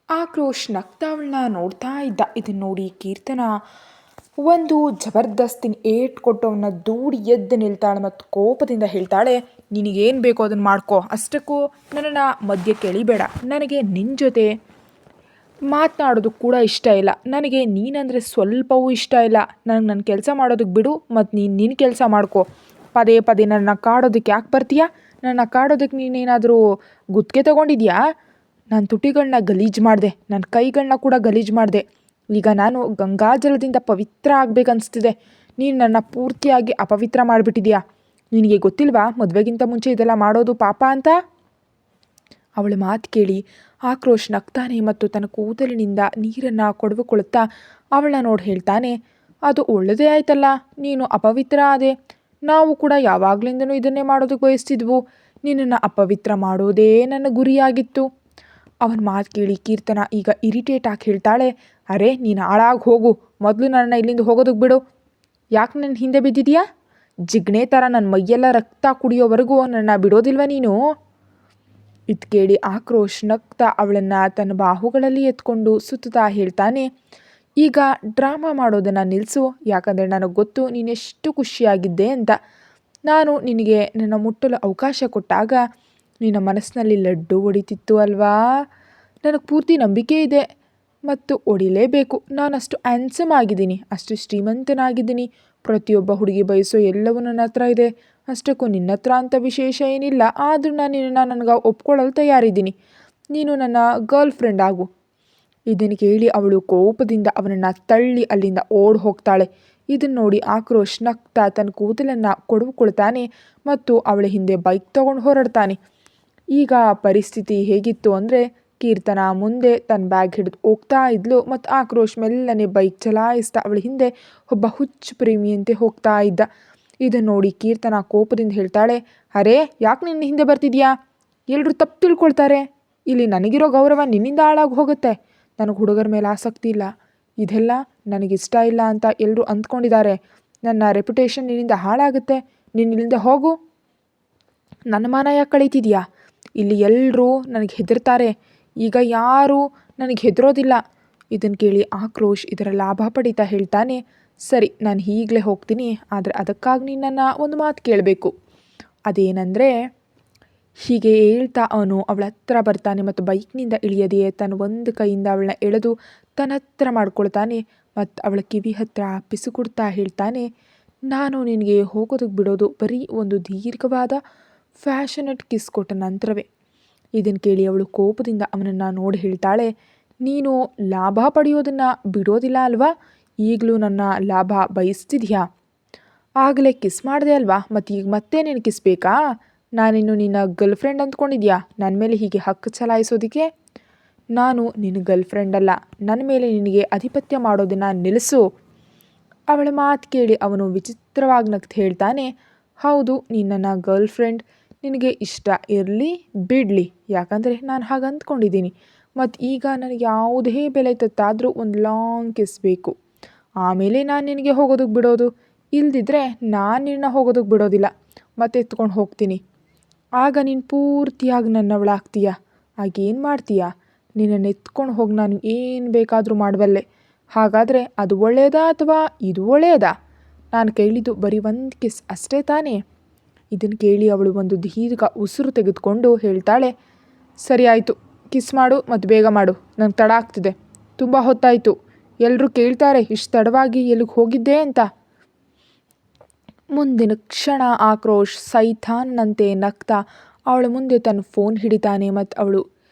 ಆಕ್ರೋಶ್ ನಗ್ತಾ ಅವಳನ್ನ ನೋಡ್ತಾ ಇದ್ದ. ಇದನ್ನ ನೋಡಿ ಕೀರ್ತನ ಒಂದು ಜಬರ್ದಸ್ತಿನ ಏಟ್ ಕೊಟ್ಟು ಅವನ್ನ ದೂಡಿ ಎದ್ದು ನಿಲ್ತಾಳೆ ಮತ್ತು ಕೋಪದಿಂದ ಹೇಳ್ತಾಳೆ, ನಿನಗೇನು ಬೇಕೋ ಅದನ್ನು ಮಾಡ್ಕೋ, ಅಷ್ಟಕ್ಕೂ ನನ್ನನ್ನು ಮಧ್ಯಕ್ಕೆ ಎಳಿಬೇಡ. ನನಗೆ ನಿನ್ನ ಜೊತೆ ಮಾತನಾಡೋದಕ್ಕೆ ಕೂಡ ಇಷ್ಟ ಇಲ್ಲ. ನನಗೆ ನೀನಂದರೆ ಸ್ವಲ್ಪವೂ ಇಷ್ಟ ಇಲ್ಲ. ನನಗೆ ನನ್ನ ಕೆಲಸ ಮಾಡೋದಕ್ಕೆ ಬಿಡು ಮತ್ತು ನೀನು ನಿನ್ನ ಕೆಲಸ ಮಾಡ್ಕೋ. ಪದೇ ಪದೇ ನನ್ನ ಕಾಡೋದಕ್ಕೆ ಯಾಕೆ ಬರ್ತೀಯಾ? ನನ್ನ ಕಾಡೋದಕ್ಕೆ ನೀನೇನಾದರೂ ಗುತ್ತಿಗೆ ತೊಗೊಂಡಿದ್ಯಾ? ನಾನು ತುಟಿಗಳನ್ನ ಗಲೀಜು ಮಾಡಿದೆ, ನನ್ನ ಕೈಗಳನ್ನ ಕೂಡ ಗಲೀಜು ಮಾಡಿದೆ. ಈಗ ನಾನು ಗಂಗಾಜಲದಿಂದ ಪವಿತ್ರ ಆಗಬೇಕನ್ನಿಸ್ತಿದೆ. ನೀನು ನನ್ನ ಪೂರ್ತಿಯಾಗಿ ಅಪವಿತ್ರ ಮಾಡಿಬಿಟ್ಟಿದ್ಯಾ. ನಿನಗೆ ಗೊತ್ತಿಲ್ವಾ ಮದುವೆಗಿಂತ ಮುಂಚೆ ಇದೆಲ್ಲ ಮಾಡೋದು ಪಾಪ ಅಂತ? ಅವಳ ಮಾತು ಕೇಳಿ ಆಕ್ರೋಶ್ ನಗ್ತಾನೆ ಮತ್ತು ತನ್ನ ಕೂದಲಿನಿಂದ ನೀರನ್ನು ಕೊಡವುಕೊಳ್ಳುತ್ತಾ ಅವಳನ್ನ ನೋಡಿ ಹೇಳ್ತಾನೆ, ಅದು ಒಳ್ಳೆಯದೇ ಆಯ್ತಲ್ಲ, ನೀನು ಅಪವಿತ್ರ ಆದೆ. ನಾವು ಕೂಡ ಯಾವಾಗಲಿಂದನೂ ಇದನ್ನೇ ಮಾಡೋದಕ್ಕೆ ಬಯಸ್ತಿದ್ವು. ನಿನ್ನನ್ನು ಅಪವಿತ್ರ ಮಾಡೋದೇ ನನ್ನ ಗುರಿಯಾಗಿತ್ತು. ಅವನ ಮಾತು ಕೇಳಿ ಕೀರ್ತನ ಈಗ ಇರಿಟೇಟ್ ಆಗಿ ಹೇಳ್ತಾಳೆ, ಅರೆ ನೀನು ಹಾಳಾಗಿ ಹೋಗು, ಮೊದಲು ನನ್ನನ್ನು ಇಲ್ಲಿಂದ ಹೋಗೋದಕ್ಕೆ ಬಿಡು. ಯಾಕೆ ನನ್ನ ಹಿಂದೆ ಬಿದ್ದಿದೆಯಾ? ಜಿಗ್ಣೆ ಥರ ನನ್ನ ಮೈಯೆಲ್ಲ ರಕ್ತ ಕುಡಿಯೋವರೆಗೂ ನನ್ನ ಬಿಡೋದಿಲ್ವ ನೀನು? ಇದು ಕೇಳಿ ಆಕ್ರೋಶ್ ನಗ್ತಾ ಅವಳನ್ನು ತನ್ನ ಬಾಹುಗಳಲ್ಲಿ ಎತ್ಕೊಂಡು ಸುತ್ತಾ ಹೇಳ್ತಾನೆ, ಈಗ ಡ್ರಾಮಾ ಮಾಡೋದನ್ನು ನಿಲ್ಲಿಸು. ಯಾಕಂದರೆ ನನಗೆ ಗೊತ್ತು ನೀನೆಷ್ಟು ಖುಷಿಯಾಗಿದ್ದೆ ಅಂತ. ನಾನು ನಿನಗೆ ನನ್ನ ಮುಟ್ಟಲು ಅವಕಾಶ ಕೊಟ್ಟಾಗ ನಿನ್ನ ಮನಸ್ಸಿನಲ್ಲಿ ಲಡ್ಡು ಹೊಡಿತಿತ್ತು ಅಲ್ವಾ? ನನಗೆ ಪೂರ್ತಿ ನಂಬಿಕೆ ಇದೆ ಮತ್ತು ಹೊಡಿಲೇಬೇಕು. ನಾನು ಅಷ್ಟು ಹ್ಯಾಂಡ್ಸಮ್ ಆಗಿದ್ದೀನಿ, ಅಷ್ಟು ಶ್ರೀಮಂತನಾಗಿದ್ದೀನಿ. ಪ್ರತಿಯೊಬ್ಬ ಹುಡುಗಿ ಬಯಸೋ ಎಲ್ಲವೂ ನನ್ನ ಹತ್ರ ಇದೆ. ಅಷ್ಟಕ್ಕೂ ನಿನ್ನ ಹತ್ರ ಅಂತ ವಿಶೇಷ ಏನಿಲ್ಲ. ಆದರೂ ನಾನು ನಿನ್ನನ್ನು ನನಗೆ ಒಪ್ಕೊಳ್ಳಲು ತಯಾರಿದ್ದೀನಿ. ನೀನು ನನ್ನ ಗರ್ಲ್ ಫ್ರೆಂಡ್ ಆಗು. ಇದನ್ನು ಕೇಳಿ ಅವಳು ಕೋಪದಿಂದ ಅವನನ್ನು ತಳ್ಳಿ ಅಲ್ಲಿಂದ ಓಡಿ ಹೋಗ್ತಾಳೆ. ಇದನ್ನು ನೋಡಿ ಆಕ್ರೋಶ್ ನಗ್ತಾ ತನ್ನ ಕೂದಲನ್ನು ಕೊಡುವುಕೊಳ್ತಾನೆ ಮತ್ತು ಅವಳ ಹಿಂದೆ ಬೈಕ್ ತೊಗೊಂಡು ಹೊರಡ್ತಾನೆ. ಈಗ ಪರಿಸ್ಥಿತಿ ಹೇಗಿತ್ತು ಅಂದರೆ, ಕೀರ್ತನ ಮುಂದೆ ತನ್ನ ಬ್ಯಾಗ್ ಹಿಡಿದು ಹೋಗ್ತಾ ಇದ್ಲು ಮತ್ತು ಆಕ್ರೋಶ್ ಮೆಲ್ಲನೆ ಬೈಕ್ ಚಲಾಯಿಸ್ತಾ ಅವಳ ಹಿಂದೆ ಒಬ್ಬ ಹುಚ್ಚು ಪ್ರೇಮಿಯಂತೆ ಹೋಗ್ತಾ ಇದ್ದ. ಇದನ್ನು ನೋಡಿ ಕೀರ್ತನ ಕೋಪದಿಂದ ಹೇಳ್ತಾಳೆ, ಅರೆ ಯಾಕೆ ನಿನ್ನ ಹಿಂದೆ ಬರ್ತಿದ್ಯಾ? ಎಲ್ಲರೂ ತಪ್ಪು ತಿಳ್ಕೊಳ್ತಾರೆ. ಇಲ್ಲಿ ನನಗಿರೋ ಗೌರವ ನಿನ್ನಿಂದ ಹಾಳಾಗಿ ಹೋಗುತ್ತೆ. ನನಗೆ ಹುಡುಗರ ಮೇಲೆ ಆಸಕ್ತಿ ಇಲ್ಲ, ಇದೆಲ್ಲ ನನಗಿಷ್ಟ ಇಲ್ಲ ಅಂತ ಎಲ್ಲರೂ ಅಂದ್ಕೊಂಡಿದ್ದಾರೆ. ನನ್ನ ರೆಪ್ಯುಟೇಷನ್ ನಿನ್ನಿಂದ ಹಾಳಾಗುತ್ತೆ. ನೀನು ಇಲ್ಲಿಂದ ಹೋಗು. ನನ್ನ ಮಾನ ಯಾಕೆ ಕಳೀತಿದ್ಯಾ? ಇಲ್ಲಿ ಎಲ್ಲರೂ ನನಗೆ ಹೆದರ್ತಾರೆ. ಈಗ ಯಾರೂ ನನಗೆ ಹೆದರೋದಿಲ್ಲ. ಇದನ್ನು ಕೇಳಿ ಆಕ್ರೋಶ್ ಇದರ ಲಾಭ ಪಡೀತಾ ಹೇಳ್ತಾನೆ, ಸರಿ ನಾನು ಈಗಲೇ ಹೋಗ್ತೀನಿ, ಆದರೆ ಅದಕ್ಕಾಗಿ ನೀನು ನನ್ನ ಒಂದು ಮಾತು ಕೇಳಬೇಕು. ಅದೇನೆಂದರೆ, ಹೀಗೆ ಹೇಳ್ತಾ ಅವನು ಅವಳ ಹತ್ರ ಬರ್ತಾನೆ ಮತ್ತು ಬೈಕ್ನಿಂದ ಇಳಿಯದೆಯೇ ತನ್ನ ಒಂದು ಕೈಯಿಂದ ಅವಳನ್ನ ಎಳೆದು ತನ್ನ ಹತ್ರ ಮಾಡ್ಕೊಳ್ತಾನೆ ಮತ್ತು ಅವಳ ಕಿವಿ ಹತ್ರ ಪಿಸುಕೊಡ್ತಾ ಹೇಳ್ತಾನೆ, ನಾನು ನಿನಗೆ ಹೋಗೋದಕ್ಕೆ ಬಿಡೋದು ಬರೀ ಒಂದು ದೀರ್ಘವಾದ ಫ್ಯಾಷನೇಟ್ ಕಿಸ್ ಕೊಟ್ಟ ನಂತರವೇ. ಇದನ್ನು ಕೇಳಿ ಅವಳು ಕೋಪದಿಂದ ಅವನನ್ನು ನೋಡಿ ಹೇಳ್ತಾಳೆ, ನೀನು ಲಾಭ ಪಡೆಯೋದನ್ನು ಬಿಡೋದಿಲ್ಲ ಅಲ್ವಾ? ಈಗಲೂ ನನ್ನ ಲಾಭ ಬಯಸ್ತಿದ್ಯಾ? ಆಗಲೇ ಕಿಸ್ ಮಾಡಿದೆ ಅಲ್ವಾ? ಮತ್ತು ಈಗ ಮತ್ತೆ ನೀನು ಕಿಸ್ ಬೇಕಾ? ನಾನಿನ್ನು ನಿನ್ನ ಗರ್ಲ್ ಫ್ರೆಂಡ್ ಅಂದ್ಕೊಂಡಿದ್ಯಾ ನನ್ನ ಮೇಲೆ ಹೀಗೆ ಹಕ್ಕು ಚಲಾಯಿಸೋದಕ್ಕೆ? ನಾನು ನಿನ್ನ ಗರ್ಲ್ ಫ್ರೆಂಡ್ ಅಲ್ಲ. ನನ್ನ ಮೇಲೆ ನಿನಗೆ ಆಧಿಪತ್ಯ ಮಾಡೋದನ್ನು ನಿಲ್ಲಿಸು. ಅವಳ ಮಾತು ಕೇಳಿ ಅವನು ವಿಚಿತ್ರವಾಗಿ ನಗ್ತು ಹೇಳ್ತಾನೆ, ಹೌದು ನೀನು ನನ್ನ ಗರ್ಲ್ ಫ್ರೆಂಡ್. ನಿನಗೆ ಇಷ್ಟ ಇರಲಿ ಬಿಡಲಿ, ಯಾಕಂದರೆ ನಾನು ಹಾಗೆ ಅಂದ್ಕೊಂಡಿದ್ದೀನಿ. ಮತ್ತು ಈಗ ನನಗೆ ಯಾವುದೇ ಬೆಲೆ ತತ್ತಾದರೂ ಒಂದು ಲಾಂಗ್ ಕಿಸ್ ಬೇಕು. ಆಮೇಲೆ ನಾನು ನಿನಗೆ ಹೋಗೋದಕ್ಕೆ ಬಿಡೋದು. ಇಲ್ದಿದ್ರೆ ನಾನು ನಿನ್ನ ಹೋಗೋದಕ್ಕೆ ಬಿಡೋದಿಲ್ಲ, ಮತ್ತೆ ಎತ್ಕೊಂಡು ಹೋಗ್ತೀನಿ. ಆಗ ನೀನು ಪೂರ್ತಿಯಾಗಿ ನನ್ನವಳಾಗ್ತೀಯ. ಆಗೇನು ಮಾಡ್ತೀಯ? ನಿನ್ನನ್ನು ಎತ್ಕೊಂಡು ಹೋಗಿ ನಾನು ಏನು ಬೇಕಾದರೂ ಮಾಡಬಲ್ಲೆ. ಹಾಗಾದರೆ ಅದು ಒಳ್ಳೆಯದಾ ಅಥವಾ ಇದು ಒಳ್ಳೆಯದಾ? ನಾನು ಕೇಳಿದ್ದು ಬರೀ ಒಂದು ಕಿಸ್ ಅಷ್ಟೇ ತಾನೇ? ಇದನ್ನು ಕೇಳಿ ಅವಳು ಒಂದು ದೀರ್ಘ ಉಸಿರು ತೆಗೆದುಕೊಂಡು ಹೇಳ್ತಾಳೆ, ಸರಿ ಆಯಿತು, ಕಿಸ್ ಮಾಡು ಮತ್ತು ಬೇಗ ಮಾಡು, ನನಗೆ ತಡ ಆಗ್ತಿದೆ. ತುಂಬ ಹೊತ್ತಾಯಿತು. ಎಲ್ಲರೂ ಕೇಳ್ತಾರೆ ಇಷ್ಟು ತಡವಾಗಿ ಎಲ್ಲಿಗೆ ಹೋಗಿದ್ದೆ ಅಂತ. ಮುಂದಿನ ಕ್ಷಣ ಆಕ್ರೋಶ್ ಸೈತಾನ್ನಂತೆ ನಗ್ತಾ ಅವಳ ಮುಂದೆ ತನ್ನ ಫೋನ್ ಹಿಡಿತಾನೆ ಮತ್ತು ಅವಳು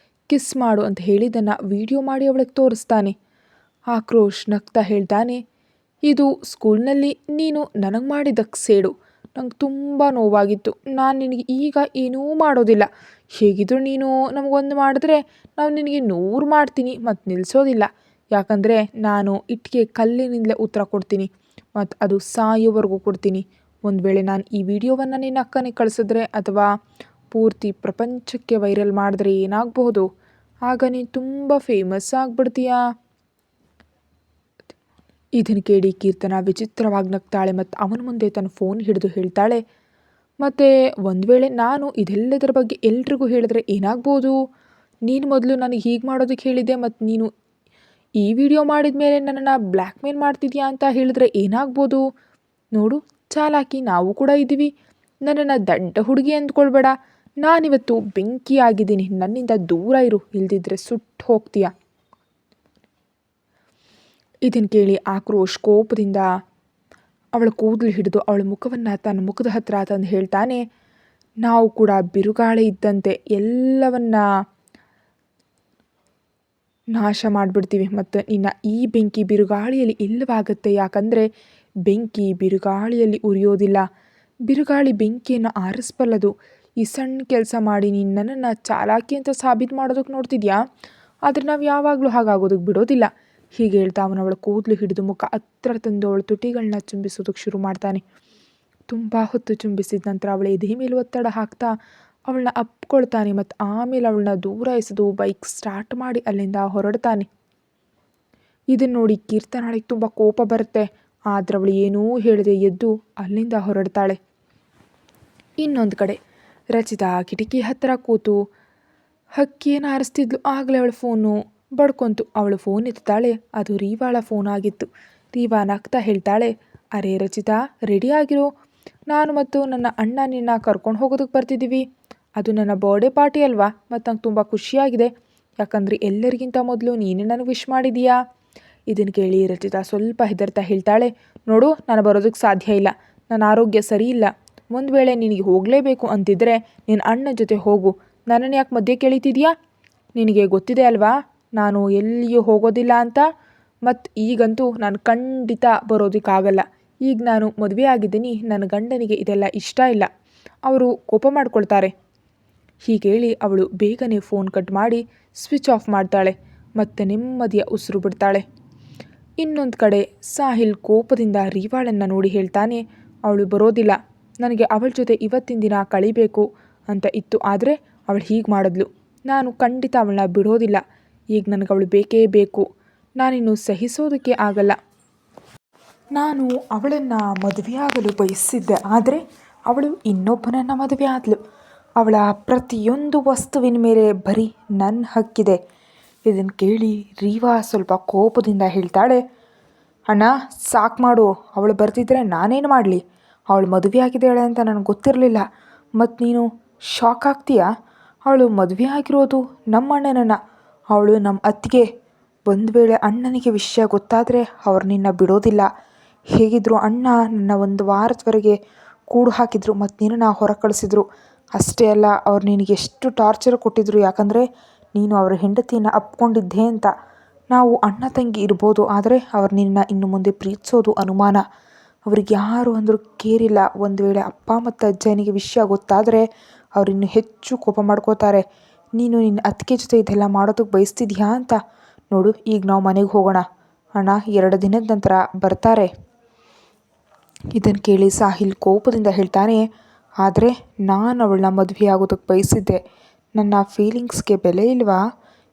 ಕಿಸ್ ಮಾಡು ಅಂತ ಹೇಳಿದ್ದನ್ನು ವಿಡಿಯೋ ಮಾಡಿ ಅವಳಿಗೆ ತೋರಿಸ್ತಾನೆ. ಆಕ್ರೋಶ್ ನಗ್ತಾ ಹೇಳ್ತಾನೆ, ಇದು ಸ್ಕೂಲ್ನಲ್ಲಿ ನೀನು ನನಗೆ ಮಾಡಿದ್ದಕ್ಕೆ ಸೇಡು. ನಂಗೆ ತುಂಬ ನೋವಾಗಿತ್ತು. ನಾನು ನಿನಗೆ ಈಗ ಏನೂ ಮಾಡೋದಿಲ್ಲ. ಹೇಗಿದ್ರು ನೀನು ನಮಗೊಂದು ಮಾಡಿದ್ರೆ ನಾವು ನಿನಗೆ 100 ಮಾಡ್ತೀನಿ ಮತ್ತು ನಿಲ್ಲಿಸೋದಿಲ್ಲ. ಯಾಕಂದರೆ ನಾನು ಇಟ್ಟಿಗೆ ಕಲ್ಲಿನಿಂದಲೇ ಉತ್ತರ ಕೊಡ್ತೀನಿ ಮತ್ತು ಅದು ಸಾಯೋವರೆಗೂ ಕೊಡ್ತೀನಿ. ಒಂದು ವೇಳೆ ನಾನು ಈ ವಿಡಿಯೋವನ್ನು ನಿನ್ನ ಅಕ್ಕನಿಗೆ ಕಳಿಸಿದ್ರೆ ಅಥವಾ ಪೂರ್ತಿ ಪ್ರಪಂಚಕ್ಕೆ ವೈರಲ್ ಮಾಡಿದ್ರೆ ಏನಾಗಬಹುದು? ಆಗ ನೀನು ತುಂಬ ಫೇಮಸ್ ಆಗಿಬಿಡ್ತೀಯಾ? ಇದನ್ನು ಕೇಳಿ ಕೀರ್ತನ ವಿಚಿತ್ರವಾಗಿ ನಗ್ತಾಳೆ ಮತ್ತು ಅವನ ಮುಂದೆ ತನ್ನ ಫೋನ್ ಹಿಡಿದು ಹೇಳ್ತಾಳೆ, ಮತ್ತು ಒಂದು ವೇಳೆ ನಾನು ಇದೆಲ್ಲದರ ಬಗ್ಗೆ ಎಲ್ರಿಗೂ ಹೇಳಿದ್ರೆ ಏನಾಗ್ಬೋದು? ನೀನು ಮೊದಲು ನನಗೆ ಹೀಗೆ ಮಾಡೋದಕ್ಕೆ ಹೇಳಿದ್ದೆ, ಮತ್ತು ನೀನು ಈ ವಿಡಿಯೋ ಮಾಡಿದ ಮೇಲೆ ನನ್ನನ್ನು ಬ್ಲ್ಯಾಕ್ ಮೇಲ್ ಮಾಡ್ತಿದ್ಯಾ ಅಂತ ಹೇಳಿದ್ರೆ ಏನಾಗ್ಬೋದು? ನೋಡು ಚಾಲಾಕಿ ನಾವು ಕೂಡ ಇದ್ದೀವಿ. ನನ್ನನ್ನು ದಡ್ಡ ಹುಡುಗಿ ಅಂದ್ಕೊಳ್ಬೇಡ. ನಾನಿವತ್ತು ಬೆಂಕಿ ಆಗಿದ್ದೀನಿ, ನನ್ನಿಂದ ದೂರ ಇರು, ಇಲ್ದಿದ್ರೆ ಸುಟ್ಟು ಹೋಗ್ತೀಯ. ಇದನ್ನು ಕೇಳಿ ಆಕ್ರೋಶ್ ಕೋಪದಿಂದ ಅವಳ ಕೂದಲು ಹಿಡಿದು ಅವಳ ಮುಖವನ್ನು ತನ್ನ ಮುಖದ ಹತ್ರ ತಂದು ಹೇಳ್ತಾನೆ, ನಾವು ಕೂಡ ಬಿರುಗಾಳಿ ಇದ್ದಂತೆ ಎಲ್ಲವನ್ನ ನಾಶ ಮಾಡಿಬಿಡ್ತೀವಿ, ಮತ್ತು ನಿನ್ನ ಈ ಬೆಂಕಿ ಬಿರುಗಾಳಿಯಲ್ಲಿ ಇಲ್ಲವಾಗುತ್ತೆ. ಯಾಕಂದರೆ ಬೆಂಕಿ ಬಿರುಗಾಳಿಯಲ್ಲಿ ಉರಿಯೋದಿಲ್ಲ, ಬಿರುಗಾಳಿ ಬೆಂಕಿಯನ್ನು ಆರಿಸ್ಬಲ್ಲದು. ಈ ಸಣ್ಣ ಕೆಲಸ ಮಾಡಿ ನೀನು ನನ್ನನ್ನು ಚಾಲಾಕಿ ಅಂತ ಸಾಬೀತು ಮಾಡೋದಕ್ಕೆ ನೋಡ್ತಿದ್ಯಾ, ಆದರೆ ನಾವು ಯಾವಾಗಲೂ ಹಾಗಾಗೋದಕ್ಕೆ ಬಿಡೋದಿಲ್ಲ. ಹೀಗೆ ಹೇಳ್ತಾ ಅವಳ ಕೂದಲು ಹಿಡಿದು ಮುಖ ಹತ್ರ ತಂದು ಅವಳ ತುಟಿಗಳನ್ನ ಚುಂಬಿಸೋದಕ್ಕೆ ಶುರು ಮಾಡ್ತಾನೆ. ತುಂಬ ಹೊತ್ತು ಚುಂಬಿಸಿದ ನಂತರ ಅವಳ ಎದೆ ಮೇಲೆ ಒತ್ತಡ ಹಾಕ್ತಾ ಅವಳನ್ನ ಅಪ್ಕೊಳ್ತಾನೆ, ಮತ್ತು ಆಮೇಲೆ ಅವಳನ್ನ ದೂರ ಎಸೆದು ಬೈಕ್ ಸ್ಟಾರ್ಟ್ ಮಾಡಿ ಅಲ್ಲಿಂದ ಹೊರಡ್ತಾನೆ. ಇದನ್ನು ನೋಡಿ ಕೀರ್ತನಾಳಿಗೆ ತುಂಬ ಕೋಪ ಬರುತ್ತೆ, ಆದರೆ ಅವಳು ಏನೂ ಹೇಳದೆ ಎದ್ದು ಅಲ್ಲಿಂದ ಹೊರಡ್ತಾಳೆ. ಇನ್ನೊಂದು ಕಡೆ ರಚಿತಾ ಕಿಟಕಿ ಹತ್ತಿರ ಕೂತು ಹಕ್ಕಿಯನ್ನು ಆರಿಸ್ತಿದ್ಲು. ಆಗಲೇ ಅವಳ ಫೋನು ಬಡ್ಕೊಂತು. ಅವಳು ಫೋನ್ ಎತ್ತಾಳೆ, ಅದು ರೀವಾಳ ಫೋನ್ ಆಗಿತ್ತು. ರೀವಾ ನಗ್ತಾ ಹೇಳ್ತಾಳೆ, ಅರೆ ರಚಿತಾ, ರೆಡಿ ಆಗಿರೋ, ನಾನು ಮತ್ತು ನನ್ನ ಅಣ್ಣ ನಿನ್ನ ಕರ್ಕೊಂಡು ಹೋಗೋದಕ್ಕೆ ಬರ್ತಿದ್ದೀವಿ. ಅದು ನನ್ನ ಬರ್ಡೇ ಪಾರ್ಟಿ ಅಲ್ವಾ, ಮತ್ತು ನಂಗೆ ತುಂಬ ಖುಷಿಯಾಗಿದೆ, ಯಾಕಂದರೆ ಎಲ್ಲರಿಗಿಂತ ಮೊದಲು ನೀನೇ ನನಗೆ ವಿಶ್ ಮಾಡಿದೀಯಾ. ಇದನ್ನು ಕೇಳಿ ರಚಿತಾ ಸ್ವಲ್ಪ ಹೆದರ್ತಾ ಹೇಳ್ತಾಳೆ, ನೋಡು, ನಾನು ಬರೋದಕ್ಕೆ ಸಾಧ್ಯ ಇಲ್ಲ, ನನ್ನ ಆರೋಗ್ಯ ಸರಿ ಇಲ್ಲ. ಒಂದು ವೇಳೆ ನಿನಗೆ ಹೋಗಲೇಬೇಕು ಅಂತಿದ್ರೆ ನಿನ್ನ ಅಣ್ಣನ ಜೊತೆ ಹೋಗು, ನನ್ನನ್ನು ಯಾಕೆ ಮಧ್ಯೆ ಕೇಳಿತಿದ್ಯಾ? ನಿನಗೆ ಗೊತ್ತಿದೆ ಅಲ್ವಾ ನಾನು ಎಲ್ಲಿಯೂ ಹೋಗೋದಿಲ್ಲ ಅಂತ. ಮತ್ತು ಈಗಂತೂ ನಾನು ಖಂಡಿತ ಬರೋದಕ್ಕಾಗಲ್ಲ. ಈಗ ನಾನು ಮದುವೆ ಆಗಿದ್ದೀನಿ, ನನ್ನ ಗಂಡನಿಗೆ ಇದೆಲ್ಲ ಇಷ್ಟ ಇಲ್ಲ, ಅವರು ಕೋಪ ಮಾಡ್ಕೊಳ್ತಾರೆ. ಹೀಗೇಳಿ ಅವಳು ಬೇಗನೆ ಫೋನ್ ಕಟ್ ಮಾಡಿ ಸ್ವಿಚ್ ಆಫ್ ಮಾಡ್ತಾಳೆ, ಮತ್ತು ನೆಮ್ಮದಿಯ ಉಸಿರು ಬಿಡ್ತಾಳೆ. ಇನ್ನೊಂದು ಕಡೆ ಸಾಹಿಲ್ ಕೋಪದಿಂದ ರೀವಾಳನ್ನು ನೋಡಿ ಹೇಳ್ತಾನೆ, ಅವಳು ಬರೋದಿಲ್ಲ, ನನಗೆ ಅವಳ ಜೊತೆ ಇವತ್ತಿನ ದಿನ ಕಳಿಬೇಕು ಅಂತ ಇತ್ತು, ಆದರೆ ಅವಳು ಹೀಗೆ ಮಾಡಿದ್ಲು. ನಾನು ಖಂಡಿತ ಅವಳನ್ನ ಬಿಡೋದಿಲ್ಲ. ಈಗ ನನಗೆ ಅವಳು ಬೇಕೇ ಬೇಕು, ನಾನಿನ್ನು ಸಹಿಸೋದಕ್ಕೆ ಆಗಲ್ಲ. ನಾನು ಅವಳನ್ನು ಮದುವೆಯಾಗಲು ಬಯಸಿದ್ದೆ, ಆದರೆ ಅವಳು ಇನ್ನೊಬ್ಬನನ್ನು ಮದುವೆ ಆದಳು. ಅವಳ ಪ್ರತಿಯೊಂದು ವಸ್ತುವಿನ ಮೇಲೆ ಬರೀ ನನ್ನ ಹಕ್ಕಿದೆ. ಇದನ್ನು ಕೇಳಿ ರೀವಾ ಸ್ವಲ್ಪ ಕೋಪದಿಂದ ಹೇಳ್ತಾಳೆ, ಅಣ್ಣ ಸಾಕು ಮಾಡು, ಅವಳು ಬರ್ತಿದ್ರೆ ನಾನೇನು ಮಾಡಲಿ? ಅವಳು ಮದುವೆ ಆಗಿದ್ದಾಳೆ ಅಂತ ನನಗೆ ಗೊತ್ತಿರಲಿಲ್ಲ, ಮತ್ತು ನೀನು ಶಾಕ್ ಆಗ್ತೀಯಾ? ಅವಳು ಮದುವೆ ಆಗಿರೋದು ನಮ್ಮ ಅಣ್ಣನನ್ನು, ಅವಳು ನಮ್ಮ ಅತ್ತಿಗೆ. ಒಂದು ವೇಳೆ ಅಣ್ಣನಿಗೆ ವಿಷಯ ಗೊತ್ತಾದರೆ ಅವ್ರು ನಿನ್ನ ಬಿಡೋದಿಲ್ಲ. ಹೇಗಿದ್ರು ಅಣ್ಣ ನನ್ನ ಒಂದು ವಾರದವರೆಗೆ ಕೂಡು ಹಾಕಿದ್ರು, ಮತ್ತು ನಿನ್ನನ್ನು ಹೊರ ಕಳಿಸಿದ್ರು. ಅಷ್ಟೇ ಅಲ್ಲ, ಅವ್ರು ನಿನಗೆ ಎಷ್ಟು ಟಾರ್ಚರ್ ಕೊಟ್ಟಿದ್ರು, ಯಾಕಂದರೆ ನೀನು ಅವರ ಹೆಂಡತಿಯನ್ನು ಅಪ್ಕೊಂಡಿದ್ದೆ ಅಂತ. ನಾವು ಅಣ್ಣ ತಂಗಿ ಇರ್ಬೋದು, ಆದರೆ ಅವ್ರು ನಿನ್ನ ಇನ್ನು ಮುಂದೆ ಪ್ರೀತಿಸೋದು ಅನುಮಾನ. ಅವ್ರಿಗೆ ಯಾರು ಅಂದರೂ ಕೇರಿಲ್ಲ. ಒಂದು ವೇಳೆ ಅಪ್ಪ ಮತ್ತು ಅಜ್ಜನಿಗೆ ವಿಷಯ ಗೊತ್ತಾದರೆ ಅವ್ರು ಇನ್ನೂ ಹೆಚ್ಚು ಕೋಪ ಮಾಡ್ಕೋತಾರೆ. ನೀನು ನಿನ್ನ ಅತ್ತಿಗೆ ಜೊತೆ ಇದೆಲ್ಲ ಮಾಡೋದಕ್ಕೆ ಬಯಸ್ತಿದ್ಯಾ ಅಂತ. ನೋಡು, ಈಗ ನಾವು ಮನೆಗೆ ಹೋಗೋಣ, ಅಣ್ಣ 2 ದಿನದ ನಂತರ ಬರ್ತಾರೆ. ಇದನ್ನು ಕೇಳಿ ಸಾಹಿಲ್ ಕೋಪದಿಂದ ಹೇಳ್ತಾನೆ, ಆದರೆ ನಾನು ಅವಳನ್ನ ಮದುವೆ ಆಗೋದಕ್ಕೆ ಬಯಸಿದ್ದೆ. ನನ್ನ ಫೀಲಿಂಗ್ಸ್ಗೆ ಬೆಲೆ ಇಲ್ವಾ?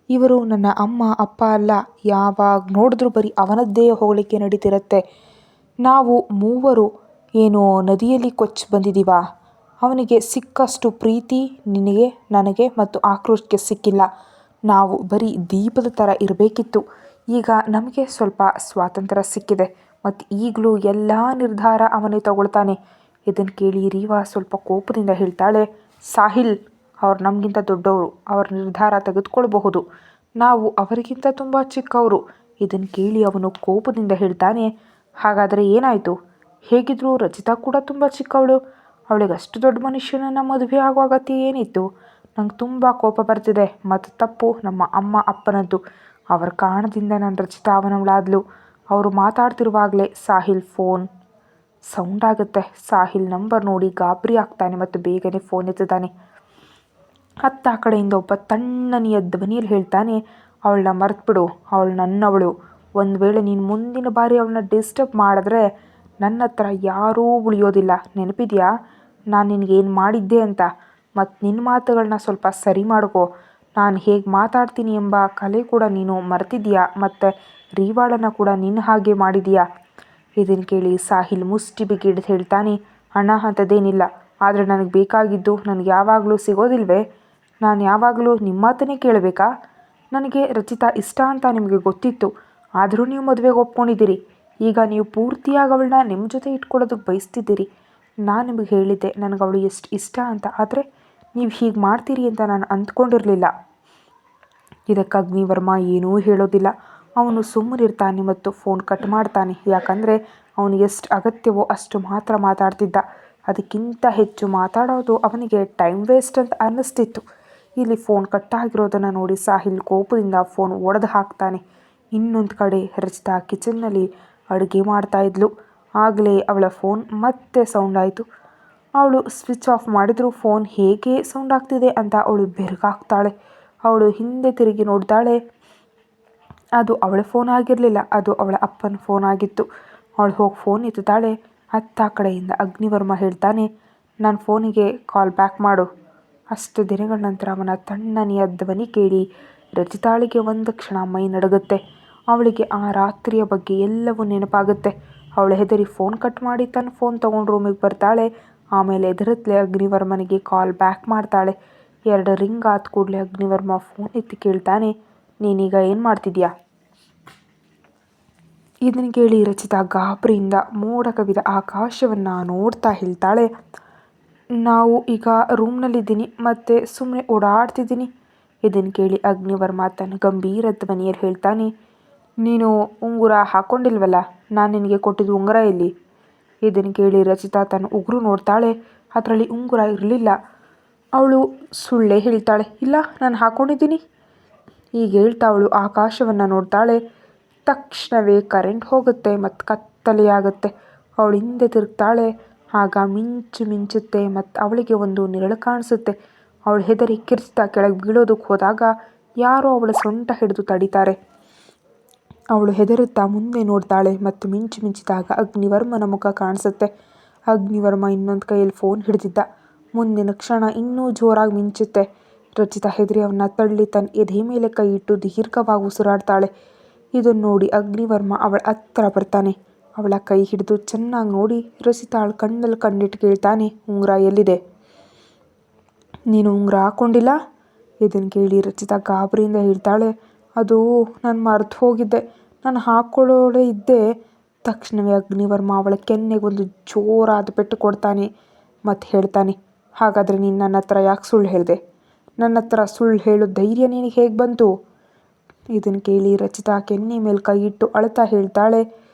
ಇವರು ನನ್ನ ಅಮ್ಮ ಅಪ್ಪ ಅಲ್ಲ, ಯಾವಾಗ ನೋಡಿದ್ರೂ ಬರೀ ಅವನದ್ದೇ ಹೋಲಿಕೆ ನಡೀತಿರುತ್ತೆ. ನಾವು ಮೂವರು ಏನೋ ನದಿಯಲ್ಲಿ ಕೊಚ್ಚಿ ಬಂದಿದ್ದೀವಾ? ಅವನಿಗೆ ಸಿಕ್ಕಷ್ಟು ಪ್ರೀತಿ ನಿನಗೆ, ನನಗೆ ಮತ್ತು ಆಕ್ರೋಶ್ಗೆ ಸಿಕ್ಕಿಲ್ಲ. ನಾವು ಬರೀ ದೀಪದ ಥರ ಇರಬೇಕಿತ್ತು. ಈಗ ನಮಗೆ ಸ್ವಲ್ಪ ಸ್ವಾತಂತ್ರ್ಯ ಸಿಕ್ಕಿದೆ, ಮತ್ತು ಈಗಲೂ ಎಲ್ಲ ನಿರ್ಧಾರ ಅವನೇ ತಗೊಳ್ತಾನೆ. ಇದನ್ನು ಕೇಳಿ ರೀವಾ ಸ್ವಲ್ಪ ಕೋಪದಿಂದ ಹೇಳ್ತಾಳೆ, ಸಾಹಿಲ್, ಅವ್ರು ನಮಗಿಂತ ದೊಡ್ಡವರು, ಅವ್ರ ನಿರ್ಧಾರ ತೆಗೆದುಕೊಳ್ಬಹುದು, ನಾವು ಅವರಿಗಿಂತ ತುಂಬ ಚಿಕ್ಕವರು. ಇದನ್ನು ಕೇಳಿ ಅವನು ಕೋಪದಿಂದ ಹೇಳ್ತಾನೆ, ಹಾಗಾದರೆ ಏನಾಯಿತು? ಹೇಗಿದ್ರು ರಚಿತಾ ಕೂಡ ತುಂಬ ಚಿಕ್ಕವಳು, ಅವಳಿಗೆ ಅಷ್ಟು ದೊಡ್ಡ ಮನುಷ್ಯನನ್ನು ಮದುವೆ ಆಗೋ ಅಗತ್ಯ ಏನಿತ್ತು? ನಂಗೆ ತುಂಬ ಕೋಪ ಬರ್ತಿದೆ, ಮತ್ತು ತಪ್ಪು ನಮ್ಮ ಅಮ್ಮ ಅಪ್ಪನದ್ದು. ಅವರ ಕಾರಣದಿಂದ ನಾನು ರಚಿತಾ ಅವನವಳಾದ್ಲು. ಅವರು ಮಾತಾಡ್ತಿರುವಾಗಲೇ ಸಾಹಿಲ್ ಫೋನ್ ಸೌಂಡ್ ಆಗುತ್ತೆ. ಸಾಹಿಲ್ ನಂಬರ್ ನೋಡಿ ಗಾಬರಿ ಆಗ್ತಾನೆ, ಮತ್ತು ಬೇಗನೆ ಫೋನ್ ಎತ್ತುತ್ತಾನೆ. ಆ ಕಡೆಯಿಂದ ಒಬ್ಬ ತಣ್ಣನೆಯ ಧ್ವನಿಯಲ್ಲಿ ಹೇಳ್ತಾನೆ, ಅವಳನ್ನ ಮರೆತುಬಿಡು, ಅವಳು ನನ್ನವಳು. ಒಂದು ವೇಳೆ ನೀನು ಮುಂದಿನ ಬಾರಿ ಅವಳನ್ನ ಡಿಸ್ಟರ್ಬ್ ಮಾಡಿದ್ರೆ ನನ್ನ ಹತ್ರ ಯಾರೂ ಉಳಿಯೋದಿಲ್ಲ. ನೆನಪಿದೆಯಾ ನಾನು ನಿನಗೇನು ಮಾಡಿದ್ದೆ ಅಂತ? ಮತ್ತು ನಿನ್ನ ಮಾತುಗಳನ್ನ ಸ್ವಲ್ಪ ಸರಿ ಮಾಡ್ಕೋ. ನಾನು ಹೇಗೆ ಮಾತಾಡ್ತೀನಿ ಎಂಬ ಕಲೆ ಕೂಡ ನೀನು ಮರೆತಿದೆಯಾ, ಮತ್ತು ರೀವಾಳನ್ನು ಕೂಡ ನಿನ್ನ ಹಾಗೆ ಮಾಡಿದೀಯಾ. ಇದನ್ನು ಕೇಳಿ ಸಾಹಿಲ್ ಮುಷ್ಟಿ ಬಿಗಿಡ್ದು ಹೇಳ್ತಾನೆ, ಅಣ್ಣ ಅಂಥದ್ದೇನಿಲ್ಲ, ಆದರೆ ನನಗೆ ಬೇಕಾಗಿದ್ದು ನನಗೆ ಯಾವಾಗಲೂ ಸಿಗೋದಿಲ್ವೇ? ನಾನು ಯಾವಾಗಲೂ ನಿಮ್ಮ ಮಾತನ್ನೇ ಕೇಳಬೇಕಾ? ನನಗೆ ರಚಿತಾ ಇಷ್ಟ ಅಂತ ನಿಮಗೆ ಗೊತ್ತಿತ್ತು, ಆದರೂ ನೀವು ಮದುವೆಗೆ ಒಪ್ಕೊಂಡಿದ್ದೀರಿ. ಈಗ ನೀವು ಪೂರ್ತಿಯಾಗಿ ಅವಳನ್ನ ನಿಮ್ಮ ಜೊತೆ ಇಟ್ಕೊಳ್ಳೋದಕ್ಕೆ ಬಯಸ್ತಿದ್ದೀರಿ. ನಾನು ನಿಮಗೆ ಹೇಳಿದ್ದೆ ನನಗೆ ಅವಳು ಎಷ್ಟು ಇಷ್ಟ ಅಂತ, ಆದರೆ ನೀವು ಹೀಗೆ ಮಾಡ್ತೀರಿ ಅಂತ ನಾನು ಅಂದ್ಕೊಂಡಿರಲಿಲ್ಲ. ಇದಕ್ಕೆ ಅಗ್ನಿವರ್ಮ ಏನೂ ಹೇಳೋದಿಲ್ಲ. ಅವನು ಸುಮ್ಮನಿರ್ತಾನೆ ಮತ್ತು ಫೋನ್ ಕಟ್ ಮಾಡ್ತಾನೆ. ಯಾಕಂದರೆ ಅವನು ಎಷ್ಟು ಅಗತ್ಯವೋ ಅಷ್ಟು ಮಾತ್ರ ಮಾತಾಡ್ತಿದ್ದ. ಅದಕ್ಕಿಂತ ಹೆಚ್ಚು ಮಾತಾಡೋದು ಅವನಿಗೆ ಟೈಮ್ ವೇಸ್ಟ್ ಅಂತ ಅನ್ನಿಸ್ತಿತ್ತು. ಇಲ್ಲಿ ಫೋನ್ ಕಟ್ಟಾಗಿರೋದನ್ನು ನೋಡಿ ಸಾಹಿಲ್ ಕೋಪದಿಂದ ಫೋನ್ ಒಡೆದು ಹಾಕ್ತಾನೆ. ಇನ್ನೊಂದು ಕಡೆ ರಚಿತಾ ಕಿಚನ್ನಲ್ಲಿ ಅಡುಗೆ ಮಾಡ್ತಾಯಿದ್ಲು. ಆಗಲೇ ಅವಳ ಫೋನ್ ಮತ್ತೆ ಸೌಂಡ್ ಆಯಿತು. ಅವಳು ಸ್ವಿಚ್ ಆಫ್ ಮಾಡಿದರೂ ಫೋನ್ ಹೇಗೆ ಸೌಂಡ್ ಆಗ್ತಿದೆ ಅಂತ ಅವಳು ಬೆರಗಾಗ್ತಾಳೆ. ಅವಳು ಹಿಂದೆ ತಿರುಗಿ ನೋಡ್ತಾಳೆ. ಅದು ಅವಳ ಫೋನ್ ಆಗಿರಲಿಲ್ಲ, ಅದು ಅವಳ ಅಪ್ಪನ ಫೋನ್ ಆಗಿತ್ತು. ಅವಳು ಹೋಗಿ ಫೋನ್ ಎತ್ತುತ್ತಾಳೆ. ಅತ್ತ ಕಡೆಯಿಂದ ಅಗ್ನಿವರ್ಮ ಹೇಳ್ತಾನೆ, ನನ್ನ ಫೋನಿಗೆ ಕಾಲ್ ಬ್ಯಾಕ್ ಮಾಡು. ಅಷ್ಟು ದಿನಗಳ ನಂತರ ಅವನ ತಣ್ಣನೆಯ ಧ್ವನಿ ಕೇಳಿ ರಚಿತಾಳಿಗೆ ಒಂದು ಕ್ಷಣ ಮೈ ನಡುಗುತ್ತೆ. ಅವಳಿಗೆ ಆ ರಾತ್ರಿಯ ಬಗ್ಗೆ ಎಲ್ಲವೂ ನೆನಪಾಗುತ್ತೆ. ಅವಳು ಹೆದರಿ ಫೋನ್ ಕಟ್ ಮಾಡಿ ತನ್ನ ಫೋನ್ ತೊಗೊಂಡು ರೂಮಿಗೆ ಬರ್ತಾಳೆ. ಆಮೇಲೆ ಎದುರತ್ಲೆ ಅಗ್ನಿವರ್ಮನಿಗೆ ಕಾಲ್ ಬ್ಯಾಕ್ ಮಾಡ್ತಾಳೆ. 2 ರಿಂಗ್ ಆದ ಕೂಡಲೇ ಅಗ್ನಿವರ್ಮ ಫೋನ್ ಎತ್ತಿ ಕೇಳ್ತಾನೆ, ನೀನೀಗ ಏನು ಮಾಡ್ತಿದ್ಯಾ? ಇದನ್ನು ಕೇಳಿ ರಚಿತಾ ಗಾಬರಿಯಿಂದ ಮೋಡ ಕವಿದ ಆಕಾಶವನ್ನು ನೋಡ್ತಾ ಹೇಳ್ತಾಳೆ, ನಾವು ಈಗ ರೂಮ್ನಲ್ಲಿದ್ದೀನಿ ಮತ್ತು ಸುಮ್ಮನೆ ಓಡಾಡ್ತಿದ್ದೀನಿ. ಇದನ್ನು ಕೇಳಿ ಅಗ್ನಿವರ್ಮ ತನ್ನ ಗಂಭೀರ ಧ್ವನಿಯಲ್ಲಿ ಹೇಳ್ತಾನೆ, ನೀನು ಉಂಗುರ ಹಾಕ್ಕೊಂಡಿಲ್ವಲ್ಲ, ನಾನು ನಿನಗೆ ಕೊಟ್ಟಿದ್ದು ಉಂಗುರ ಎಲ್ಲಿ? ಇದನ್ನು ಕೇಳಿ ರಚಿತಾ ತನ್ನ ಉಗುರು ನೋಡ್ತಾಳೆ. ಅದರಲ್ಲಿ ಉಂಗುರ ಇರಲಿಲ್ಲ. ಅವಳು ಸುಳ್ಳೇ ಹೇಳ್ತಾಳೆ, ಇಲ್ಲ ನಾನು ಹಾಕ್ಕೊಂಡಿದ್ದೀನಿ. ಈಗ ಹೇಳ್ತಾ ಅವಳು ಆಕಾಶವನ್ನು ನೋಡ್ತಾಳೆ. ತಕ್ಷಣವೇ ಕರೆಂಟ್ ಹೋಗುತ್ತೆ ಮತ್ತು ಕತ್ತಲೆಯಾಗುತ್ತೆ. ಅವಳು ಹಿಂದೆ ತಿರುಗ್ತಾಳೆ. ಆಗ ಮಿಂಚು ಮಿಂಚುತ್ತೆ ಮತ್ತು ಅವಳಿಗೆ ಒಂದು ನೆರಳು ಕಾಣಿಸುತ್ತೆ. ಅವಳು ಹೆದರಿ ಕಿರ್ಚ್ತಾ ಕೆಳಗೆ ಬೀಳೋದಕ್ಕೆ ಹೋದಾಗ ಯಾರೋ ಅವಳ ಸೊಂಟ ಹಿಡಿದು ತಡೀತಾರೆ. ಅವಳು ಹೆದರುತ್ತಾ ಮುಂದೆ ನೋಡ್ತಾಳೆ ಮತ್ತು ಮಿಂಚು ಮಿಂಚಿದಾಗ ಅಗ್ನಿವರ್ಮನ ಮುಖ ಕಾಣಿಸುತ್ತೆ. ಅಗ್ನಿವರ್ಮ ಇನ್ನೊಂದು ಕೈಯಲ್ಲಿ ಫೋನ್ ಹಿಡಿದಿದ್ದ. ಮುಂದಿನ ಕ್ಷಣ ಇನ್ನೂ ಜೋರಾಗಿ ಮಿಂಚುತ್ತೆ. ರಚಿತಾ ಹೆದರಿ ಅವನ್ನ ತಳ್ಳಿ ತನ್ನ ಎದೆ ಮೇಲೆ ಕೈ ಇಟ್ಟು ದೀರ್ಘವಾಗಿ ಉಸಿರಾಡ್ತಾಳೆ. ಇದನ್ನು ನೋಡಿ ಅಗ್ನಿವರ್ಮ ಅವಳ ಹತ್ರ ಬರ್ತಾನೆ. ಅವಳ ಕೈ ಹಿಡಿದು ಚೆನ್ನಾಗಿ ನೋಡಿ ರಚಿತಾಳ ಕಣ್ಣಲ್ಲಿ ಕಣ್ಣಿಟ್ಟು ಕೇಳ್ತಾನೆ, ಉಂಗುರ ಎಲ್ಲಿದೆ? ನೀನು ಉಂಗುರ ಹಾಕ್ಕೊಂಡಿಲ್ಲ? ಇದನ್ನು ಕೇಳಿ ರಚಿತಾ ಗಾಬರಿಯಿಂದ ಹೇಳ್ತಾಳೆ, ಅದು ನಾನು ಮರೆತು ಹೋಗಿದ್ದೆ, ನಾನು ಹಾಕ್ಕೊಳ್ಳೋಳೆ ಇದ್ದೆ. ತಕ್ಷಣವೇ ಅಗ್ನಿವರ್ಮ ಅವಳ ಕೆನ್ನೆಗೆ ಒಂದು ಜೋರಾದ ಪೆಟ್ಟು ಕೊಡ್ತಾನೆ ಮತ್ತು ಹೇಳ್ತಾನೆ, ಹಾಗಾದರೆ ನೀನು ನನ್ನ ಹತ್ರ ಯಾಕೆ ಸುಳ್ಳು ಹೇಳಿದೆ? ನನ್ನ ಹತ್ರ ಸುಳ್ಳು ಹೇಳೋ ಧೈರ್ಯ ನಿನಗೆ ಹೇಗೆ ಬಂತು? ಇದನ್ನು ಕೇಳಿ ರಚಿತಾ ಕೆನ್ನೆ ಮೇಲೆ ಕೈ ಇಟ್ಟು ಅಳ್ತಾ ಹೇಳ್ತಾಳೆ,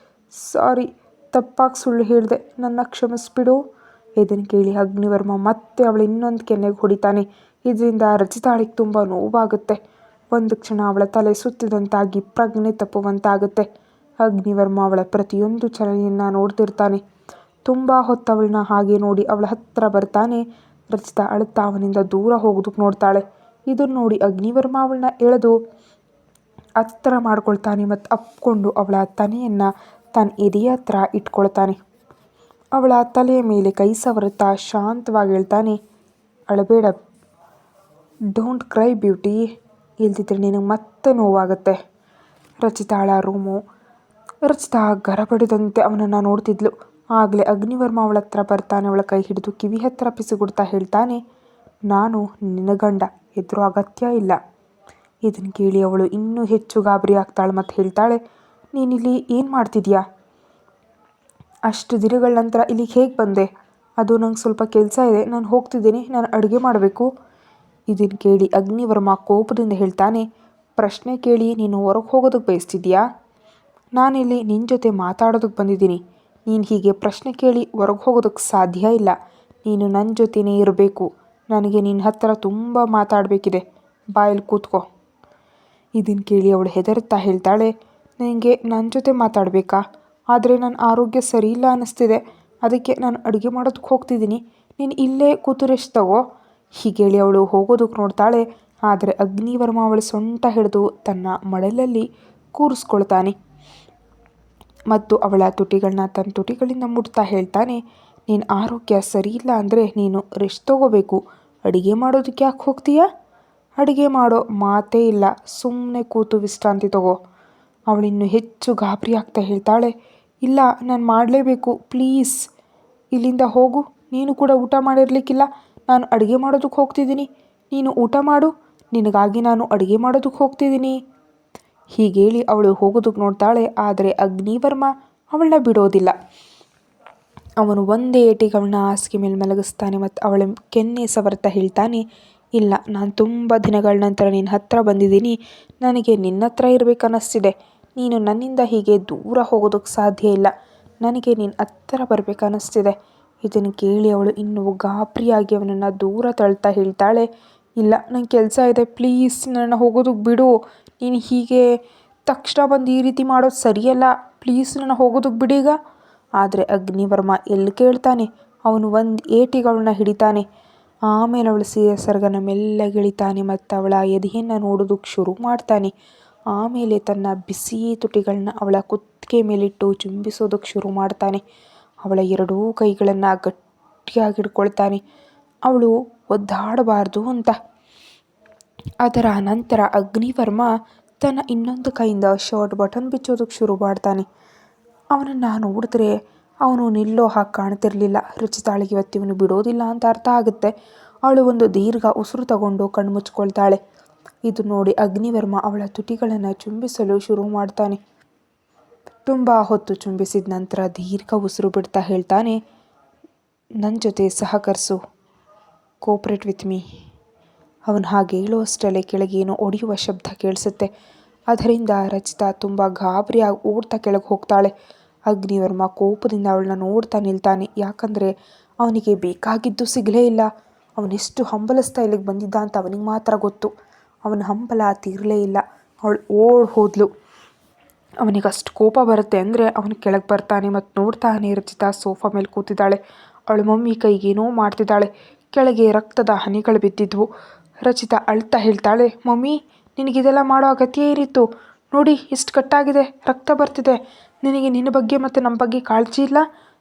ಸಾರಿ, ತಪ್ಪಾಗಿ ಸುಳ್ಳು ಹೇಳಿದೆ, ನನ್ನ ಕ್ಷಮಿಸ್ಬಿಡು. ಇದನ್ನು ಕೇಳಿ ಅಗ್ನಿವರ್ಮ ಮತ್ತೆ ಅವಳ ಇನ್ನೊಂದು ಕೆನ್ನೆಗೆ ಹೊಡಿತಾನೆ. ಇದರಿಂದ ರಚಿತಾಳಿಗೆ ತುಂಬ ನೋವಾಗುತ್ತೆ. ಒಂದು ಕ್ಷಣ ಅವಳ ತಲೆ ಸುತ್ತಿದಂತಾಗಿ ಪ್ರಜ್ಞೆ ತಪ್ಪುವಂತಾಗುತ್ತೆ. ಅಗ್ನಿವರ್ಮ ಅವಳ ಪ್ರತಿಯೊಂದು ಚಲನೆಯನ್ನು ನೋಡ್ತಿರ್ತಾನೆ. ತುಂಬ ಹೊತ್ತು ಅವಳನ್ನ ಹಾಗೆ ನೋಡಿ ಅವಳ ಹತ್ರ ಬರ್ತಾನೆ. ರಚಿತಾ ಅಳುತ್ತಾ ಅವನಿಂದ ದೂರ ಹೋಗೋದಕ್ಕೆ ನೋಡ್ತಾಳೆ. ಇದನ್ನು ನೋಡಿ ಅಗ್ನಿವರ್ಮ ಅವಳನ್ನ ಎಳೆದು ಹತ್ತಿರ ಮಾಡ್ಕೊಳ್ತಾನೆ ಮತ್ತು ಅಪ್ಕೊಂಡು ಅವಳ ತನೆಯನ್ನು ತನ್ನ ಎದೆಯ ಹತ್ರ ಇಟ್ಕೊಳ್ತಾನೆ. ಅವಳ ತಲೆಯ ಮೇಲೆ ಕೈ ಸವರುತ್ತಾ ಶಾಂತವಾಗಿ ಹೇಳ್ತಾನೆ, ಅಳಬೇಡ, ಡೋಂಟ್ ಕ್ರೈ ಬ್ಯೂಟಿ, ಇಲ್ದಿದ್ರೆ ನಿನಗೆ ಮತ್ತೆ ನೋವಾಗುತ್ತೆ. ರಚಿತಾಳ ರೂಮು. ರಚಿತಾ ಗರಬಡಿದಂತೆ ಅವನನ್ನು ನೋಡ್ತಿದ್ಲು. ಆಗಲೇ ಅಗ್ನಿವರ್ಮ ಅವಳ ಹತ್ರ ಬರ್ತಾನೆ. ಅವಳ ಕೈ ಹಿಡಿದು ಕಿವಿ ಹತ್ರ ಪಿಸುಗುಡ್ತಾ ಹೇಳ್ತಾನೆ, ನಾನು ನಿನ್ನ ಗಂಡ, ಎದುರು ಅಗತ್ಯ ಇಲ್ಲ. ಇದನ್ನು ಕೇಳಿ ಅವಳು ಇನ್ನೂ ಹೆಚ್ಚು ಗಾಬರಿ ಆಗ್ತಾಳೆ ಮತ್ತು ಹೇಳ್ತಾಳೆ, ನೀನಿಲ್ಲಿ ಏನು ಮಾಡ್ತಿದ್ಯಾ? ಅಷ್ಟು ದಿನಗಳ ನಂತರ ಇಲ್ಲಿಗೆ ಹೇಗೆ ಬಂದೆ? ಅದು ನಂಗೆ ಸ್ವಲ್ಪ ಕೆಲಸ ಇದೆ, ನಾನು ಹೋಗ್ತಿದ್ದೀನಿ, ನಾನು ಅಡುಗೆ ಮಾಡಬೇಕು. ಇದನ್ನು ಕೇಳಿ ಅಗ್ನಿವರ್ಮ ಕೋಪದಿಂದ ಹೇಳ್ತಾನೆ, ಪ್ರಶ್ನೆ ಕೇಳಿ ನೀನು ಹೊರಗೆ ಹೋಗೋದಕ್ಕೆ ಬಯಸ್ತಿದ್ಯಾ? ನಾನಿಲ್ಲಿ ನಿನ್ನ ಜೊತೆ ಮಾತಾಡೋದಕ್ಕೆ ಬಂದಿದ್ದೀನಿ. ನೀನು ಹೀಗೆ ಪ್ರಶ್ನೆ ಕೇಳಿ ಹೊರಗೆ ಹೋಗೋದಕ್ಕೆ ಸಾಧ್ಯ ಇಲ್ಲ. ನೀನು ನನ್ನ ಜೊತೆನೇ ಇರಬೇಕು. ನನಗೆ ನಿನ್ನ ಹತ್ರ ತುಂಬ ಮಾತಾಡಬೇಕಿದೆ, ಬಾಯಲ್ಲಿ ಕೂತ್ಕೋ. ಇದನ್ನು ಕೇಳಿ ಅವಳು ಹೆದರುತ್ತಾ ಹೇಳ್ತಾಳೆ, ನನಗೆ ನನ್ನ ಜೊತೆ ಮಾತಾಡಬೇಕಾ? ಆದರೆ ನನ್ನ ಆರೋಗ್ಯ ಸರಿಯಿಲ್ಲ ಅನ್ನಿಸ್ತಿದೆ, ಅದಕ್ಕೆ ನಾನು ಅಡುಗೆ ಮಾಡೋದಕ್ಕೆ ಹೋಗ್ತಿದ್ದೀನಿ, ನೀನು ಇಲ್ಲೇ ಕೂತು ರೆಸ್ಟ್ ತಗೋ. ಹೀಗೇಳಿ ಅವಳು ಹೋಗೋದಕ್ಕೆ ನೋಡ್ತಾಳೆ. ಆದರೆ ಅಗ್ನಿವರ್ಮ ಅವಳ ಸೊಂಟ ಹಿಡಿದು ತನ್ನ ಮಡಲಲ್ಲಿ ಕೂರಿಸ್ಕೊಳ್ತಾನೆ ಮತ್ತು ಅವಳ ತುಟಿಗಳನ್ನ ತನ್ನ ತುಟಿಗಳಿಂದ ಮುಟ್ತಾ ಹೇಳ್ತಾನೆ, ನಿನ್ನ ಆರೋಗ್ಯ ಸರಿಯಿಲ್ಲ ಅಂದರೆ ನೀನು ರೆಸ್ಟ್ ತಗೋಬೇಕು. ಅಡುಗೆ ಮಾಡೋದಕ್ಕೆ ಯಾಕೆ ಹೋಗ್ತೀಯಾ? ಅಡುಗೆ ಮಾಡೋ ಮಾತೇ ಇಲ್ಲ, ಸುಮ್ಮನೆ ಕೂತು ವಿಶ್ರಾಂತಿ ತಗೋ. ಅವಳಿನ್ನೂ ಹೆಚ್ಚು ಗಾಬರಿ ಆಗ್ತಾ ಹೇಳ್ತಾಳೆ, ಇಲ್ಲ ನಾನು ಮಾಡಲೇಬೇಕು, ಪ್ಲೀಸ್ ಇಲ್ಲಿಂದ ಹೋಗು. ನೀನು ಕೂಡ ಊಟ ಮಾಡಿರಲಿಕ್ಕಿಲ್ಲ, ನಾನು ಅಡುಗೆ ಮಾಡೋದಕ್ಕೆ ಹೋಗ್ತಿದ್ದೀನಿ, ನೀನು ಊಟ ಮಾಡು, ನಿನಗಾಗಿ ನಾನು ಅಡುಗೆ ಮಾಡೋದಕ್ಕೆ ಹೋಗ್ತಿದ್ದೀನಿ. ಹೀಗೇಳಿ ಅವಳು ಹೋಗೋದಕ್ಕೆ ನೋಡ್ತಾಳೆ. ಆದರೆ ಅಗ್ನಿವರ್ಮ ಅವಳನ್ನ ಬಿಡೋದಿಲ್ಲ. ಅವನು ಒಂದೇ ಏಟಿಗೆ ಅವಳನ್ನ ಹಾಸಿಗೆ ಮೇಲೆ ಮಲಗಿಸ್ತಾನೆ ಮತ್ತು ಅವಳ ಕೆನ್ನೆ ಸವರ್ತಾ ಹೇಳ್ತಾನೆ, ಇಲ್ಲ, ನಾನು ತುಂಬ ದಿನಗಳ ನಂತರ ನಿನ್ನ ಹತ್ರ ಬಂದಿದ್ದೀನಿ. ನನಗೆ ನಿನ್ನ ಹತ್ರ ಇರಬೇಕನ್ನಿಸ್ತಿದೆ. ನೀನು ನನ್ನಿಂದ ಹೀಗೆ ದೂರ ಹೋಗೋದಕ್ಕೆ ಸಾಧ್ಯ ಇಲ್ಲ. ನನಗೆ ನಿನ್ನ ಹತ್ರ ಬರಬೇಕನ್ನಿಸ್ತಿದೆ. ಇದನ್ನು ಕೇಳಿ ಅವಳು ಇನ್ನೂ ಗಾಬರಿಯಾಗಿ ಅವನನ್ನು ದೂರ ತಳ್ತಾ ಹೇಳ್ತಾಳೆ, ಇಲ್ಲ, ನಂಗೆ ಕೆಲಸ ಇದೆ, ಪ್ಲೀಸ್ ನನ್ನ ಹೋಗೋದಕ್ಕೆ ಬಿಡು. ನೀನು ಹೀಗೆ ತಕ್ಷಣ ಬಂದು ಈ ರೀತಿ ಮಾಡೋದು ಸರಿಯಲ್ಲ. ಪ್ಲೀಸ್ ನನ್ನ ಹೋಗೋದಕ್ಕೆ ಬಿಡೀಗ. ಆದರೆ ಅಗ್ನಿವರ್ಮ ಎಲ್ಲಿ ಕೇಳ್ತಾನೆ. ಅವನು ಒಂದು ಏಟಿಗೆ ಅವಳನ್ನ ಹಿಡಿತಾನೆ. ಆಮೇಲೆ ಅವಳು ಸೀರೆ ಸೆರಗನ್ನ ಮೆಲ್ಲಗೆ ಎಳಿತಾನೆ ಮತ್ತು ಅವಳ ಎದೆಯನ್ನು ನೋಡೋದಕ್ಕೆ ಶುರು ಮಾಡ್ತಾನೆ. ಆಮೇಲೆ ತನ್ನ ಬಿಸಿ ತುಟಿಗಳನ್ನ ಅವಳ ಕುತ್ತಿಗೆ ಮೇಲಿಟ್ಟು ಚುಂಬಿಸೋದಕ್ಕೆ ಶುರು ಮಾಡ್ತಾನೆ. ಅವಳ ಎರಡೂ ಕೈಗಳನ್ನು ಗಟ್ಟಿಯಾಗಿ ಹಿಡ್ಕೊಳ್ತಾನೆ, ಅವಳು ಒದ್ದಾಡಬಾರ್ದು ಅಂತ. ಅದರ ನಂತರ ಅಗ್ನಿವರ್ಮ ತನ್ನ ಇನ್ನೊಂದು ಕೈಯಿಂದ ಶರ್ಟ್ ಬಟನ್ ಬಿಚ್ಚೋದಕ್ಕೆ ಶುರು ಮಾಡ್ತಾನೆ. ಅವನನ್ನು ನೋಡಿದ್ರೆ ಅವನು ನಿಲ್ಲೋ ಹಾಗೆ ಕಾಣ್ತಿರ್ಲಿಲ್ಲ. ರುಚಿತಾಳಿಗೆ ಇವತ್ತು ಇವನು ಬಿಡೋದಿಲ್ಲ ಅಂತ ಅರ್ಥ ಆಗುತ್ತೆ. ಅವಳು ಒಂದು ದೀರ್ಘ ಉಸಿರು ತಗೊಂಡು ಕಣ್ಣು ಮುಚ್ಕೊಳ್ತಾಳೆ. ಇದು ನೋಡಿ ಅಗ್ನಿವರ್ಮ ಅವಳ ತುಟಿಗಳನ್ನು ಚುಂಬಿಸಲು ಶುರು ಮಾಡ್ತಾನೆ. ತುಂಬ ಹೊತ್ತು ಚುಂಬಿಸಿದ ನಂತರ ದೀರ್ಘ ಉಸಿರು ಬಿಡ್ತಾ ಹೇಳ್ತಾನೆ, ನನ್ನ ಜೊತೆ ಸಹಕರಿಸು, ಕೋಪ್ರೇಟ್ ವಿತ್ ಮೀ. ಅವನು ಹಾಗೆ ಹೇಳುವಷ್ಟರಲ್ಲೇ ಕೆಳಗೆ ಏನೋ ಒಡೆಯುವ ಶಬ್ದ ಕೇಳಿಸುತ್ತೆ. ಅದರಿಂದ ರಚಿತಾ ತುಂಬ ಗಾಬರಿಯಾಗಿ ಓಡ್ತಾ ಕೆಳಗೆ ಹೋಗ್ತಾಳೆ. ಅಗ್ನಿವರ್ಮ ಕೋಪದಿಂದ ಅವಳನ್ನ ನೋಡ್ತಾ ನಿಲ್ತಾನೆ. ಯಾಕಂದರೆ ಅವನಿಗೆ ಬೇಕಾಗಿದ್ದು ಸಿಗಲೇ ಇಲ್ಲ. ಅವನೆಷ್ಟು ಹಂಬಲಿಸ್ತಾ ಇಲ್ಲಿಗೆ ಬಂದಿದ್ದ ಅಂತ ಅವನಿಗೆ ಮಾತ್ರ ಗೊತ್ತು. ಅವನ ಹಂಬಲ ತೀರಲೇ ಇಲ್ಲ. ಅವಳು ಓಡ್ ಹೋದ್ಲು. ಅವನಿಗೆ ಅಷ್ಟು ಕೋಪ ಬರುತ್ತೆ ಅಂದರೆ ಅವನು ಕೆಳಗೆ ಬರ್ತಾನೆ ಮತ್ತು ನೋಡ್ತಾನೆ ರಚಿತಾ ಸೋಫಾ ಮೇಲೆ ಕೂತಿದ್ದಾಳೆ. ಅವಳ ಮಮ್ಮಿ ಕೈಗೇನೋ ಮಾಡ್ತಿದ್ದಾಳೆ. ಕೆಳಗೆ ರಕ್ತದ ಹನಿಗಳು ಬಿದ್ದಿದ್ವು. ರಚಿತಾ ಅಳ್ತಾ ಹೇಳ್ತಾಳೆ, ಮಮ್ಮಿ, ನಿನಗಿದೆಲ್ಲ ಮಾಡೋ ಅಗತ್ಯ ಏನಿತ್ತು? ನೋಡಿ, ಎಷ್ಟು ಕಟ್ಟಾಗಿದೆ, ರಕ್ತ ಬರ್ತಿದೆ. ನಿನಗೆ ನಿನ್ನ ಬಗ್ಗೆ ಮತ್ತು ನಮ್ಮ ಬಗ್ಗೆ ಕಾಳಜಿ ಇಲ್ಲ.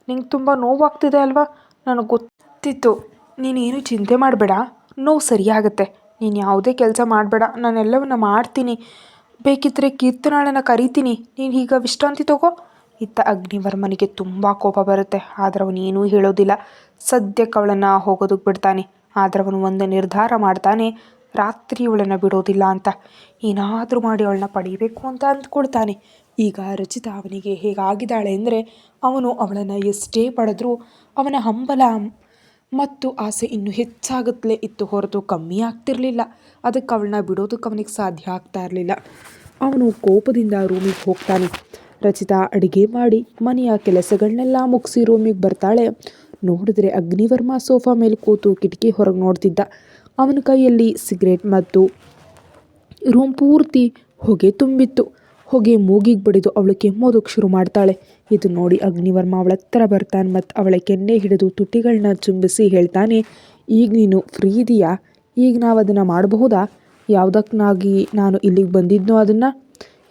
ನಿಂಗೆ ತುಂಬ ನೋವಾಗ್ತಿದೆ ಅಲ್ವಾ? ನನಗೆ ಗೊತ್ತಿತ್ತು. ನೀನೇನು ಚಿಂತೆ ಮಾಡಬೇಡ, ನೋವು ಸರಿಯಾಗುತ್ತೆ. ನೀನು ಯಾವುದೇ ಕೆಲಸ ಮಾಡಬೇಡ, ನಾನೆಲ್ಲವನ್ನ ಮಾಡ್ತೀನಿ. ಬೇಕಿದ್ದರೆ ಕೀರ್ತನಾಳನ್ನು ಕರಿತೀನಿ. ನೀನು ಈಗ ವಿಶ್ರಾಂತಿ ತಗೋ. ಇತ್ತ ಅಗ್ನಿವರ್ಮನಿಗೆ ತುಂಬ ಕೋಪ ಬರುತ್ತೆ. ಆದರೆ ಅವನೇನೂ ಹೇಳೋದಿಲ್ಲ. ಸದ್ಯಕ್ಕೆ ಅವಳನ್ನು ಹೋಗೋದಕ್ಕೆ ಬಿಡ್ತಾನೆ. ಆದರೆ ಅವನು ಒಂದು ನಿರ್ಧಾರ ಮಾಡ್ತಾನೆ, ರಾತ್ರಿ ಅವಳನ್ನು ಬಿಡೋದಿಲ್ಲ ಅಂತ. ಏನಾದರೂ ಮಾಡಿ ಅವಳನ್ನ ಪಡೀಬೇಕು ಅಂತ ಅಂದ್ಕೊಳ್ತಾನೆ. ಈಗ ರಚಿತಾ ಅವನಿಗೆ ಹೇಗಾಗಿದ್ದಾಳೆ ಅಂದರೆ ಅವನು ಅವಳನ್ನು ಎಷ್ಟೇ ಪಡೆದ್ರೂ ಅವನ ಹಂಬಲ ಮತ್ತು ಆಸೆ ಇನ್ನೂ ಹೆಚ್ಚಾಗುತ್ತಲೇ ಇತ್ತು ಹೊರತು ಕಮ್ಮಿ ಆಗ್ತಿರಲಿಲ್ಲ. ಅದಕ್ಕೆ ಅವಳನ್ನ ಬಿಡೋದಕ್ಕೆ ಅವನಿಗೆ ಸಾಧ್ಯ ಆಗ್ತಾ ಇರಲಿಲ್ಲ. ಅವನು ಕೋಪದಿಂದ ರೂಮಿಗೆ ಹೋಗ್ತಾನೆ. ರಚಿತಾ ಅಡುಗೆ ಮಾಡಿ ಮನೆಯ ಕೆಲಸಗಳನ್ನೆಲ್ಲ ಮುಗಿಸಿ ರೂಮಿಗೆ ಬರ್ತಾಳೆ. ನೋಡಿದ್ರೆ ಅಗ್ನಿವರ್ಮ ಸೋಫಾ ಮೇಲೆ ಕೂತು ಕಿಟಕಿ ಹೊರಗೆ ನೋಡ್ತಿದ್ದ. ಅವನ ಕೈಯಲ್ಲಿ ಸಿಗರೇಟ್ ಮತ್ತು ರೂಮ್ ಪೂರ್ತಿ ಹೊಗೆ ತುಂಬಿತ್ತು. ಹೊಗೆ ಮೂಗಿಗೆ ಬಡಿದು ಅವಳು ಕೆಮ್ಮೋದಕ್ಕೆ ಶುರು ಮಾಡ್ತಾಳೆ. ಇದು ನೋಡಿ ಅಗ್ನಿವರ್ಮ ಅವಳ ಹತ್ರ ಬರ್ತಾನೆ ಮತ್ತು ಅವಳ ಕೆನ್ನೆ ಹಿಡಿದು ತುಟಿಗಳನ್ನ ಚುಂಬಿಸಿ ಹೇಳ್ತಾನೆ, ಈಗ ನೀನು ಫ್ರೀ ಇದೆಯಾ? ಈಗ ನಾವು ಅದನ್ನು ಮಾಡಬಹುದಾ? ಯಾವುದಕ್ಕಾಗಿ ನಾನು ಇಲ್ಲಿಗೆ ಬಂದಿದ್ನೋ ಅದನ್ನು.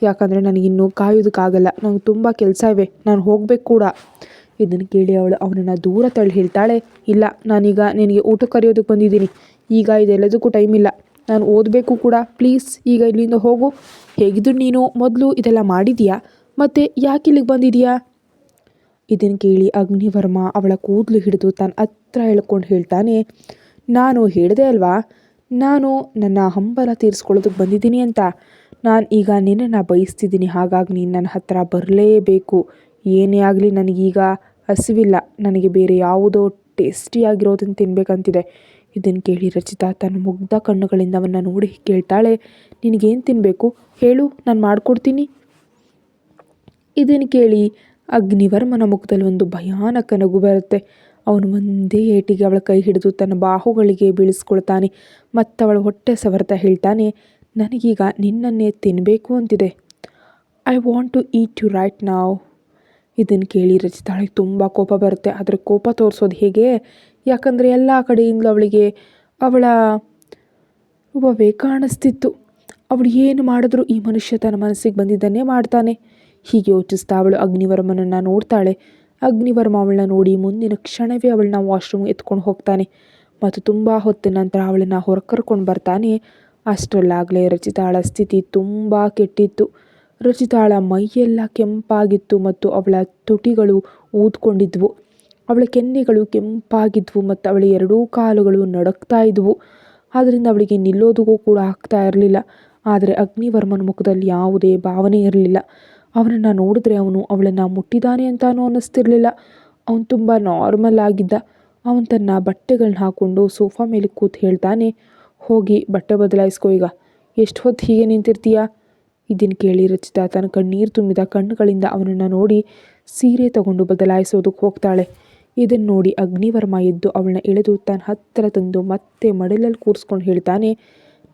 ಯಾಕಂದರೆ ನನಗಿನ್ನೂ ಕಾಯೋದಕ್ಕಾಗಲ್ಲ. ನಂಗೆ ತುಂಬ ಕೆಲಸ ಇವೆ, ನಾನು ಹೋಗಬೇಕು ಕೂಡ. ಇದನ್ನು ಕೇಳಿ ಅವಳು ಅವನನ್ನು ದೂರ ತಳ್ಳಿ ಹೇಳ್ತಾಳೆ, ಇಲ್ಲ, ನಾನೀಗ ನಿನಗೆ ಊಟ ಕರೆಯೋದಕ್ಕೆ ಬಂದಿದ್ದೀನಿ. ಈಗ ಇದೆಲ್ಲದಕ್ಕೂ ಟೈಮ್ ಇಲ್ಲ. ನಾನು ಓದಬೇಕು ಕೂಡ. ಪ್ಲೀಸ್ ಈಗ ಇಲ್ಲಿಂದ ಹೋಗು. ಹೇಗಿದ್ರು ನೀನು ಮೊದಲು ಇದೆಲ್ಲ ಮಾಡಿದೀಯಾ, ಮತ್ತು ಯಾಕೆ ಇಲ್ಲಿಗೆ ಬಂದಿದೀಯಾ? ಇದನ್ನು ಕೇಳಿ ಅಗ್ನಿವರ್ಮ ಅವಳ ಕೂದಲು ಹಿಡಿದು ತನ್ನ ಹತ್ರ ಎಳ್ಕೊಂಡು ಹೇಳ್ತಾನೆ, ನಾನು ಹೇಳಿದೆ ಅಲ್ವಾ, ನಾನು ನನ್ನ ಹಂಬಲ ತೀರಿಸ್ಕೊಳ್ಳೋದಕ್ಕೆ ಬಂದಿದ್ದೀನಿ ಅಂತ. ನಾನು ಈಗ ನಿನ್ನನ್ನು ಬಯಸ್ತಿದ್ದೀನಿ. ಹಾಗಾಗಿ ನೀನು ನನ್ನ ಹತ್ರ ಬರಲೇಬೇಕು. ಏನೇ ಆಗಲಿ ನನಗೀಗ ಹಸಿವಿಲ್ಲ. ನನಗೆ ಬೇರೆ ಯಾವುದೋ ಟೇಸ್ಟಿಯಾಗಿರೋದನ್ನು ತಿನ್ನಬೇಕಂತಿದೆ. ಇದನ್ನು ಕೇಳಿ ರಚಿತಾ ತನ್ನ ಮುಗ್ಧ ಕಣ್ಣುಗಳಿಂದ ಅವನ್ನ ನೋಡಿ ಕೇಳ್ತಾಳೆ, ನಿನಗೇನು ತಿನ್ನಬೇಕು ಹೇಳು, ನಾನು ಮಾಡಿಕೊಡ್ತೀನಿ. ಇದನ್ನು ಕೇಳಿ ಅಗ್ನಿವರ್ಮನ ಮುಖದಲ್ಲಿ ಒಂದು ಭಯಾನಕ ನಗು ಬರುತ್ತೆ. ಅವನು ಒಂದೇ ಏಟಿಗೆ ಅವಳ ಕೈ ಹಿಡಿದು ತನ್ನ ಬಾಹುಗಳಿಗೆ ಬೀಳಿಸ್ಕೊಳ್ತಾನೆ ಮತ್ತು ಅವಳ ಹೊಟ್ಟೆ ಸವರ್ತಾ ಹೇಳ್ತಾನೆ, ನನಗೀಗ ನಿನ್ನನ್ನೇ ತಿನ್ನಬೇಕು ಅಂತಿದೆ. I want to eat you right now. ಇದನ್ನು ಕೇಳಿ ರಚಿತಾಳಿಗೆ ತುಂಬ ಕೋಪ ಬರುತ್ತೆ. ಆದರೆ ಕೋಪ ತೋರಿಸೋದು ಹೇಗೆ? ಯಾಕಂದರೆ ಎಲ್ಲ ಕಡೆಯಿಂದಲೂ ಅವಳಿಗೆ ಅವಳ ರೂಪವೇ ಕಾಣಿಸ್ತಿತ್ತು. ಅವಳು ಏನು ಮಾಡಿದ್ರೂ ಈ ಮನುಷ್ಯ ತನ್ನ ಮನಸ್ಸಿಗೆ ಬಂದಿದ್ದನ್ನೇ ಮಾಡ್ತಾನೆ. ಹೀಗೆ ಯೋಚಿಸ್ತಾ ಅವಳು ಅಗ್ನಿವರ್ಮನನ್ನು ನೋಡ್ತಾಳೆ. ಅಗ್ನಿವರ್ಮ ಅವಳನ್ನ ನೋಡಿ ಮುಂದಿನ ಕ್ಷಣವೇ ಅವಳನ್ನ ವಾಶ್ರೂಮ್ ಎತ್ಕೊಂಡು ಹೋಗ್ತಾನೆ ಮತ್ತು ತುಂಬ ಹೊತ್ತಿನ ನಂತರ ಅವಳನ್ನು ಹೊರ ಕರ್ಕೊಂಡು ಬರ್ತಾನೆ. ಅಷ್ಟರಲ್ಲಾಗಲೇ ರಚಿತಾಳ ಸ್ಥಿತಿ ತುಂಬ ಕೆಟ್ಟಿತ್ತು. ರಚಿತಾಳ ಮೈಯೆಲ್ಲ ಕೆಂಪಾಗಿತ್ತು ಮತ್ತು ಅವಳ ತುಟಿಗಳು ಊದ್ಕೊಂಡಿದ್ವು. ಅವಳ ಕೆನ್ನೆಗಳು ಕೆಂಪಾಗಿದ್ವು ಮತ್ತು ಅವಳ ಎರಡೂ ಕಾಲುಗಳು ನಡುಕ್ತಾ ಇದ್ವು. ಆದ್ದರಿಂದ ಅವಳಿಗೆ ನಿಲ್ಲೋದಕ್ಕೂ ಕೂಡ ಆಗ್ತಾ ಇರಲಿಲ್ಲ. ಆದರೆ ಅಗ್ನಿವರ್ಮನ ಮುಖದಲ್ಲಿ ಯಾವುದೇ ಭಾವನೆ ಇರಲಿಲ್ಲ. ಅವನನ್ನು ನೋಡಿದ್ರೆ ಅವನು ಅವಳನ್ನು ಮುಟ್ಟಿದ್ದಾನೆ ಅಂತಾನೂ ಅನ್ನಿಸ್ತಿರ್ಲಿಲ್ಲ. ಅವನು ತುಂಬ ನಾರ್ಮಲ್ ಆಗಿದ್ದ. ಅವನು ತನ್ನ ಬಟ್ಟೆಗಳನ್ನ ಹಾಕ್ಕೊಂಡು ಸೋಫಾ ಮೇಲೆ ಕೂತು ಹೇಳ್ತಾನೆ, ಹೋಗಿ ಬಟ್ಟೆ ಬದಲಾಯಿಸ್ಕೊ ಈಗ, ಎಷ್ಟು ಹೊತ್ತು ಹೀಗೆ ನಿಂತಿರ್ತೀಯಾ? ಇದನ್ನು ಕೇಳಿ ರಚಿತಾ ತನ್ನ ಕಣ್ಣೀರು ತುಂಬಿದ ಕಣ್ಣುಗಳಿಂದ ಅವನನ್ನು ನೋಡಿ ಸೀರೆ ತಗೊಂಡು ಬದಲಾಯಿಸೋದಕ್ಕೆ ಹೋಗ್ತಾಳೆ. ಇದನ್ನು ನೋಡಿ ಅಗ್ನಿವರ್ಮ ಎದ್ದು ಅವಳನ್ನ ಎಳೆದು ತನ್ನ ಹತ್ತಿರ ತಂದು ಮತ್ತೆ ಮಡಿಲಲ್ಲಿ ಕೂರಿಸ್ಕೊಂಡು ಹೇಳ್ತಾನೆ,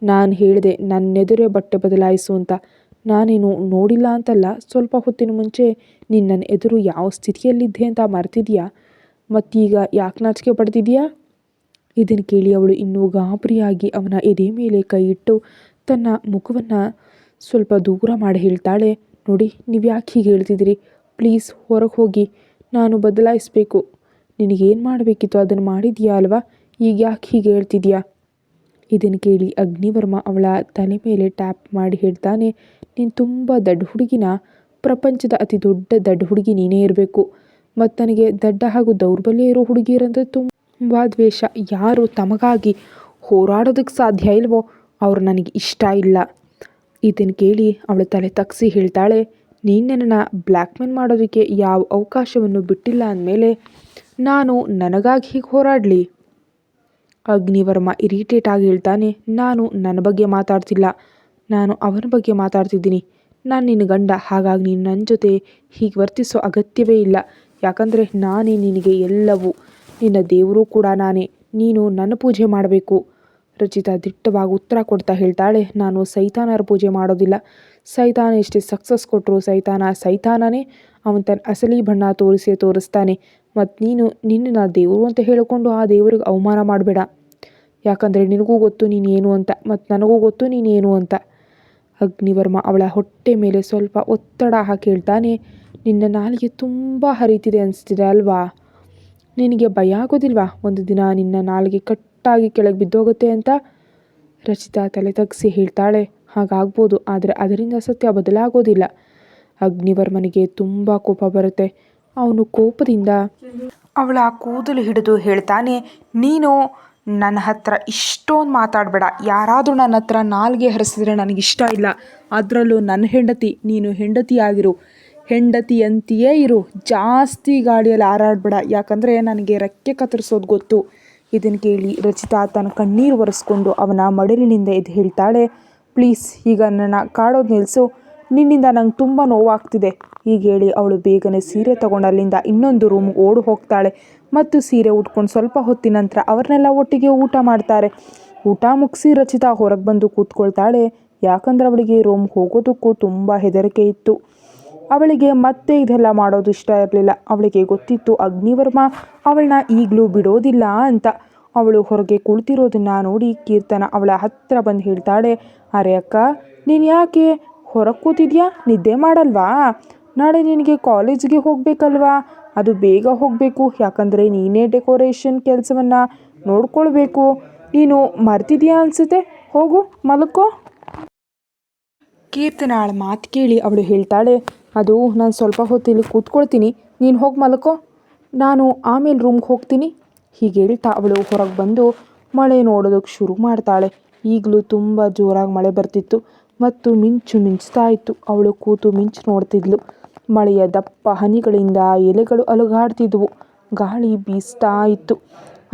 ನಾನು ಹೇಳಿದೆ ನನ್ನೆದುರೇ ಬಟ್ಟೆ ಬದಲಾಯಿಸು ಅಂತ. ನಾನೇನು ನೋಡಿಲ್ಲ ಅಂತಲ್ಲ, ಸ್ವಲ್ಪ ಹೊತ್ತಿನ ಮುಂಚೆ ನೀನು ನನ್ನ ಎದುರು ಯಾವ ಸ್ಥಿತಿಯಲ್ಲಿದ್ದೆ ಅಂತ ಮರ್ತಿದ್ಯಾ? ಮತ್ತೀಗ ಯಾಕೆ ನಾಚಿಕೆ ಪಡ್ತಿದ್ಯಾ? ಇದನ್ನು ಕೇಳಿ ಅವಳು ಇನ್ನೂ ಗಾಬರಿಯಾಗಿ ಅವನ ಎದೆ ಮೇಲೆ ಕೈ ಇಟ್ಟು ತನ್ನ ಮುಖವನ್ನು ಸ್ವಲ್ಪ ದೂರ ಮಾಡಿ ಹೇಳ್ತಾಳೆ, ನೋಡಿ ನೀವು ಯಾಕೆ ಹೀಗೆ ಹೇಳ್ತಿದ್ದೀರಿ? ಪ್ಲೀಸ್ ಹೊರಗೆ ಹೋಗಿ, ನಾನು ಬದಲಾಯಿಸಬೇಕು. ನಿನಗೇನು ಮಾಡಬೇಕಿತ್ತು ಅದನ್ನು ಮಾಡಿದ್ಯಾ ಅಲ್ವಾ? ಈಗ ಯಾಕೆ ಹೀಗೆ ಹೇಳ್ತಿದ್ಯಾ? ಇದನ್ನು ಕೇಳಿ ಅಗ್ನಿವರ್ಮ ಅವಳ ತಲೆ ಮೇಲೆ ಟ್ಯಾಪ್ ಮಾಡಿ ಹೇಳ್ತಾನೆ, ನೀನು ತುಂಬ ದಡ್ಡ ಹುಡುಗಿನ, ಪ್ರಪಂಚದ ಅತಿ ದೊಡ್ಡ ದಡ್ಡ ಹುಡುಗಿ ನೀನೇ ಇರಬೇಕು. ಮತ್ತು ನನಗೆ ದಡ್ಡ ಹಾಗೂ ದೌರ್ಬಲ್ಯ ಇರೋ ಹುಡುಗಿಯರಂದರೆ ತುಂಬ ದ್ವೇಷ. ಯಾರು ತಮಗಾಗಿ ಹೋರಾಡೋದಕ್ಕೆ ಸಾಧ್ಯ ಇಲ್ವೋ ಅವ್ರು ನನಗೆ ಇಷ್ಟ ಇಲ್ಲ. ಇದನ್ನು ಕೇಳಿ ಅವಳ ತಲೆ ತಗ್ಸಿ ಹೇಳ್ತಾಳೆ, ನೀನು ನನ್ನನ್ನು ಬ್ಲ್ಯಾಕ್ಮೇಲ್ ಮಾಡೋದಕ್ಕೆ ಯಾವ ಅವಕಾಶವನ್ನು ಬಿಟ್ಟಿಲ್ಲ ಅಂದಮೇಲೆ ನಾನು ನನಗಾಗಿ ಹೀಗೆ ಹೋರಾಡಲಿ? ಅಗ್ನಿವರ್ಮ ಇರಿಟೇಟ್ ಆಗಿ ಹೇಳ್ತಾನೆ, ನಾನು ನನ್ನ ಬಗ್ಗೆ ಮಾತಾಡ್ತಿಲ್ಲ, ನಾನು ಅವನ ಬಗ್ಗೆ ಮಾತಾಡ್ತಿದ್ದೀನಿ. ನಾನು ನಿನ್ನ ಗಂಡ, ಹಾಗಾಗಿ ನೀನು ನನ್ನ ಜೊತೆ ಹೀಗೆ ವರ್ತಿಸೋ ಅಗತ್ಯವೇ ಇಲ್ಲ. ಯಾಕಂದರೆ ನಾನೇ ನಿನಗೆ ಎಲ್ಲವೂ, ನಿನ್ನ ದೇವರು ಕೂಡ ನಾನೇ, ನೀನು ನನ್ನ ಪೂಜೆ ಮಾಡಬೇಕು. ರಚಿತಾ ದಿಟ್ಟವಾಗಿ ಉತ್ತರ ಕೊಡ್ತಾ ಹೇಳ್ತಾಳೆ, ನಾನು ಸೈತಾನರ ಪೂಜೆ ಮಾಡೋದಿಲ್ಲ. ಸೈತಾನ ಎಷ್ಟೇ ಸಕ್ಸಸ್ ಕೊಟ್ಟರು ಸೈತಾನನೇ ಅವನು ತನ್ನ ಅಸಲಿ ಬಣ್ಣ ತೋರಿಸ್ತಾನೆ. ಮತ್ತು ನೀನು ನಿನ್ನನ್ನು ದೇವರು ಅಂತ ಹೇಳಿಕೊಂಡು ಆ ದೇವರಿಗೆ ಅವಮಾನ ಮಾಡಬೇಡ. ಯಾಕಂದರೆ ನಿನಗೂ ಗೊತ್ತು ನೀನು ಏನು ಅಂತ, ಮತ್ತು ನನಗೂ ಗೊತ್ತು ನೀನು ಏನು ಅಂತ. ಅಗ್ನಿವರ್ಮ ಅವಳ ಹೊಟ್ಟೆ ಮೇಲೆ ಸ್ವಲ್ಪ ಒತ್ತಡ ಹಾಕಿ ಹೇಳ್ತಾನೆ, ನಿನ್ನ ನಾಲಿಗೆ ತುಂಬ ಹರಿತಿದೆ ಅನಿಸ್ತಿದೆ ಅಲ್ವಾ? ನಿನಗೆ ಭಯ ಆಗೋದಿಲ್ವಾ ಒಂದು ದಿನ ನಿನ್ನ ನಾಲಿಗೆ ಕಟ್ಟಾಗಿ ಕೆಳಗೆ ಬಿದ್ದೋಗುತ್ತೆ ಅಂತ? ರಚಿತಾ ತಲೆ ತಗ್ಸಿ ಹೇಳ್ತಾಳೆ, ಹಾಗಾಗ್ಬೋದು, ಆದರೆ ಅದರಿಂದ ಸತ್ಯ ಬದಲಾಗೋದಿಲ್ಲ. ಅಗ್ನಿವರ್ಮನಿಗೆ ತುಂಬ ಕೋಪ ಬರುತ್ತೆ. ಅವನು ಕೋಪದಿಂದ ಅವಳ ಕೂದಲು ಹಿಡಿದು ಹೇಳ್ತಾನೆ, ನೀನು ನನ್ನ ಹತ್ರ ಇಷ್ಟೊಂದು ಮಾತಾಡಬೇಡ. ಯಾರಾದರೂ ನನ್ನ ಹತ್ರ ನಾಲ್ಗೆ ಹರಿಸಿದ್ರೆ ನನಗಿಷ್ಟ ಇಲ್ಲ. ಅದರಲ್ಲೂ ನನ್ನ ಹೆಂಡತಿ, ನೀನು ಹೆಂಡತಿಯಾಗಿರು, ಹೆಂಡತಿಯಂತೆಯೇ ಇರು. ಜಾಸ್ತಿ ಗಾಳಿಯಲ್ಲಿ ಹಾರಾಡಬೇಡ, ಯಾಕಂದರೆ ನನಗೆ ರೆಕ್ಕೆ ಕತ್ತರಿಸೋದು ಗೊತ್ತು. ಇದನ್ನು ಕೇಳಿ ರಚಿತಾ ತನ್ನ ಕಣ್ಣೀರು ಒರೆಸ್ಕೊಂಡು ಅವನ ಮಡಿಲಿನಿಂದ ಎದ್ದು ಹೇಳ್ತಾಳೆ, ಪ್ಲೀಸ್ ಈಗ ನನ್ನ ಕಾಡೋದು ನಿಲ್ಲಿಸು, ನಿನ್ನಿಂದ ನಂಗೆ ತುಂಬ ನೋವಾಗ್ತಿದೆ. ಹೀಗೆ ಹೇಳಿ ಅವಳು ಬೇಗನೆ ಸೀರೆ ತಗೊಂಡು ಅಲ್ಲಿಂದ ಇನ್ನೊಂದು ರೂಮ್ಗೆ ಓಡಿ ಹೋಗ್ತಾಳೆ. ಮತ್ತು ಸೀರೆ ಉಟ್ಕೊಂಡು ಸ್ವಲ್ಪ ಹೊತ್ತಿನ ನಂತರ ಅವ್ರನ್ನೆಲ್ಲ ಒಟ್ಟಿಗೆ ಊಟ ಮಾಡ್ತಾರೆ. ಊಟ ಮುಗಿಸಿ ರಚಿತಾ ಹೊರಗೆ ಬಂದು ಕೂತ್ಕೊಳ್ತಾಳೆ. ಯಾಕಂದರೆ ಅವಳಿಗೆ ರೂಮ್ಗೆ ಹೋಗೋದಕ್ಕೂ ತುಂಬ ಹೆದರಿಕೆ ಇತ್ತು. ಅವಳಿಗೆ ಮತ್ತೆ ಇದೆಲ್ಲ ಮಾಡೋದು ಇಷ್ಟ ಇರಲಿಲ್ಲ. ಅವಳಿಗೆ ಗೊತ್ತಿತ್ತು ಅಗ್ನಿವರ್ಮ ಅವಳನ್ನ ಈಗಲೂ ಬಿಡೋದಿಲ್ಲ ಅಂತ. ಅವಳು ಹೊರಗೆ ಕುಳಿತಿರೋದನ್ನು ನೋಡಿ ಕೀರ್ತನ ಅವಳ ಹತ್ತಿರ ಬಂದು ಹೇಳ್ತಾಳೆ, ಅರೆ ಅಕ್ಕ, ನೀನು ಯಾಕೆ ಹೊರಗೆ ಕೂತಿದ್ಯಾ? ನಿದ್ದೆ ಮಾಡಲ್ವಾ? ನಾಳೆ ನಿನಗೆ ಕಾಲೇಜಿಗೆ ಹೋಗಬೇಕಲ್ವಾ? ಅದು ಬೇಗ ಹೋಗಬೇಕು, ಯಾಕಂದರೆ ನೀನೇ ಡೆಕೋರೇಷನ್ ಕೆಲಸವನ್ನು ನೋಡ್ಕೊಳ್ಬೇಕು. ನೀನು ಮರ್ತಿದ್ಯಾ ಅನಿಸುತ್ತೆ, ಹೋಗು ಮಲ್ಕೋ. ಕೀರ್ತನ ಅವಳ ಮಾತು ಕೇಳಿ ಅವಳು ಹೇಳ್ತಾಳೆ, ಅದು ನಾನು ಸ್ವಲ್ಪ ಹೊತ್ತಿಲ್ಲಿ ಕೂತ್ಕೊಳ್ತೀನಿ, ನೀನು ಹೋಗಿ ಮಲ್ಕೋ, ನಾನು ಆಮೇಲೆ ರೂಮ್ಗೆ ಹೋಗ್ತೀನಿ. ಹೀಗೆ ಹೇಳ್ತಾ ಅವಳು ಹೊರಗೆ ಬಂದು ಮಳೆ ನೋಡೋದಕ್ಕೆ ಶುರು ಮಾಡ್ತಾಳೆ. ಈಗಲೂ ತುಂಬ ಜೋರಾಗಿ ಮಳೆ ಬರ್ತಿತ್ತು ಮತ್ತು ಮಿಂಚು ಮಿಂಚ್ತಾ ಇತ್ತು. ಅವಳು ಕೂತು ಮಿಂಚು ನೋಡ್ತಿದ್ಲು. ಮಳೆಯ ದಪ್ಪ ಹನಿಗಳಿಂದ ಎಲೆಗಳು ಅಲುಗಾಡ್ತಿದ್ವು, ಗಾಳಿ ಬೀಸ್ತಾ ಇತ್ತು.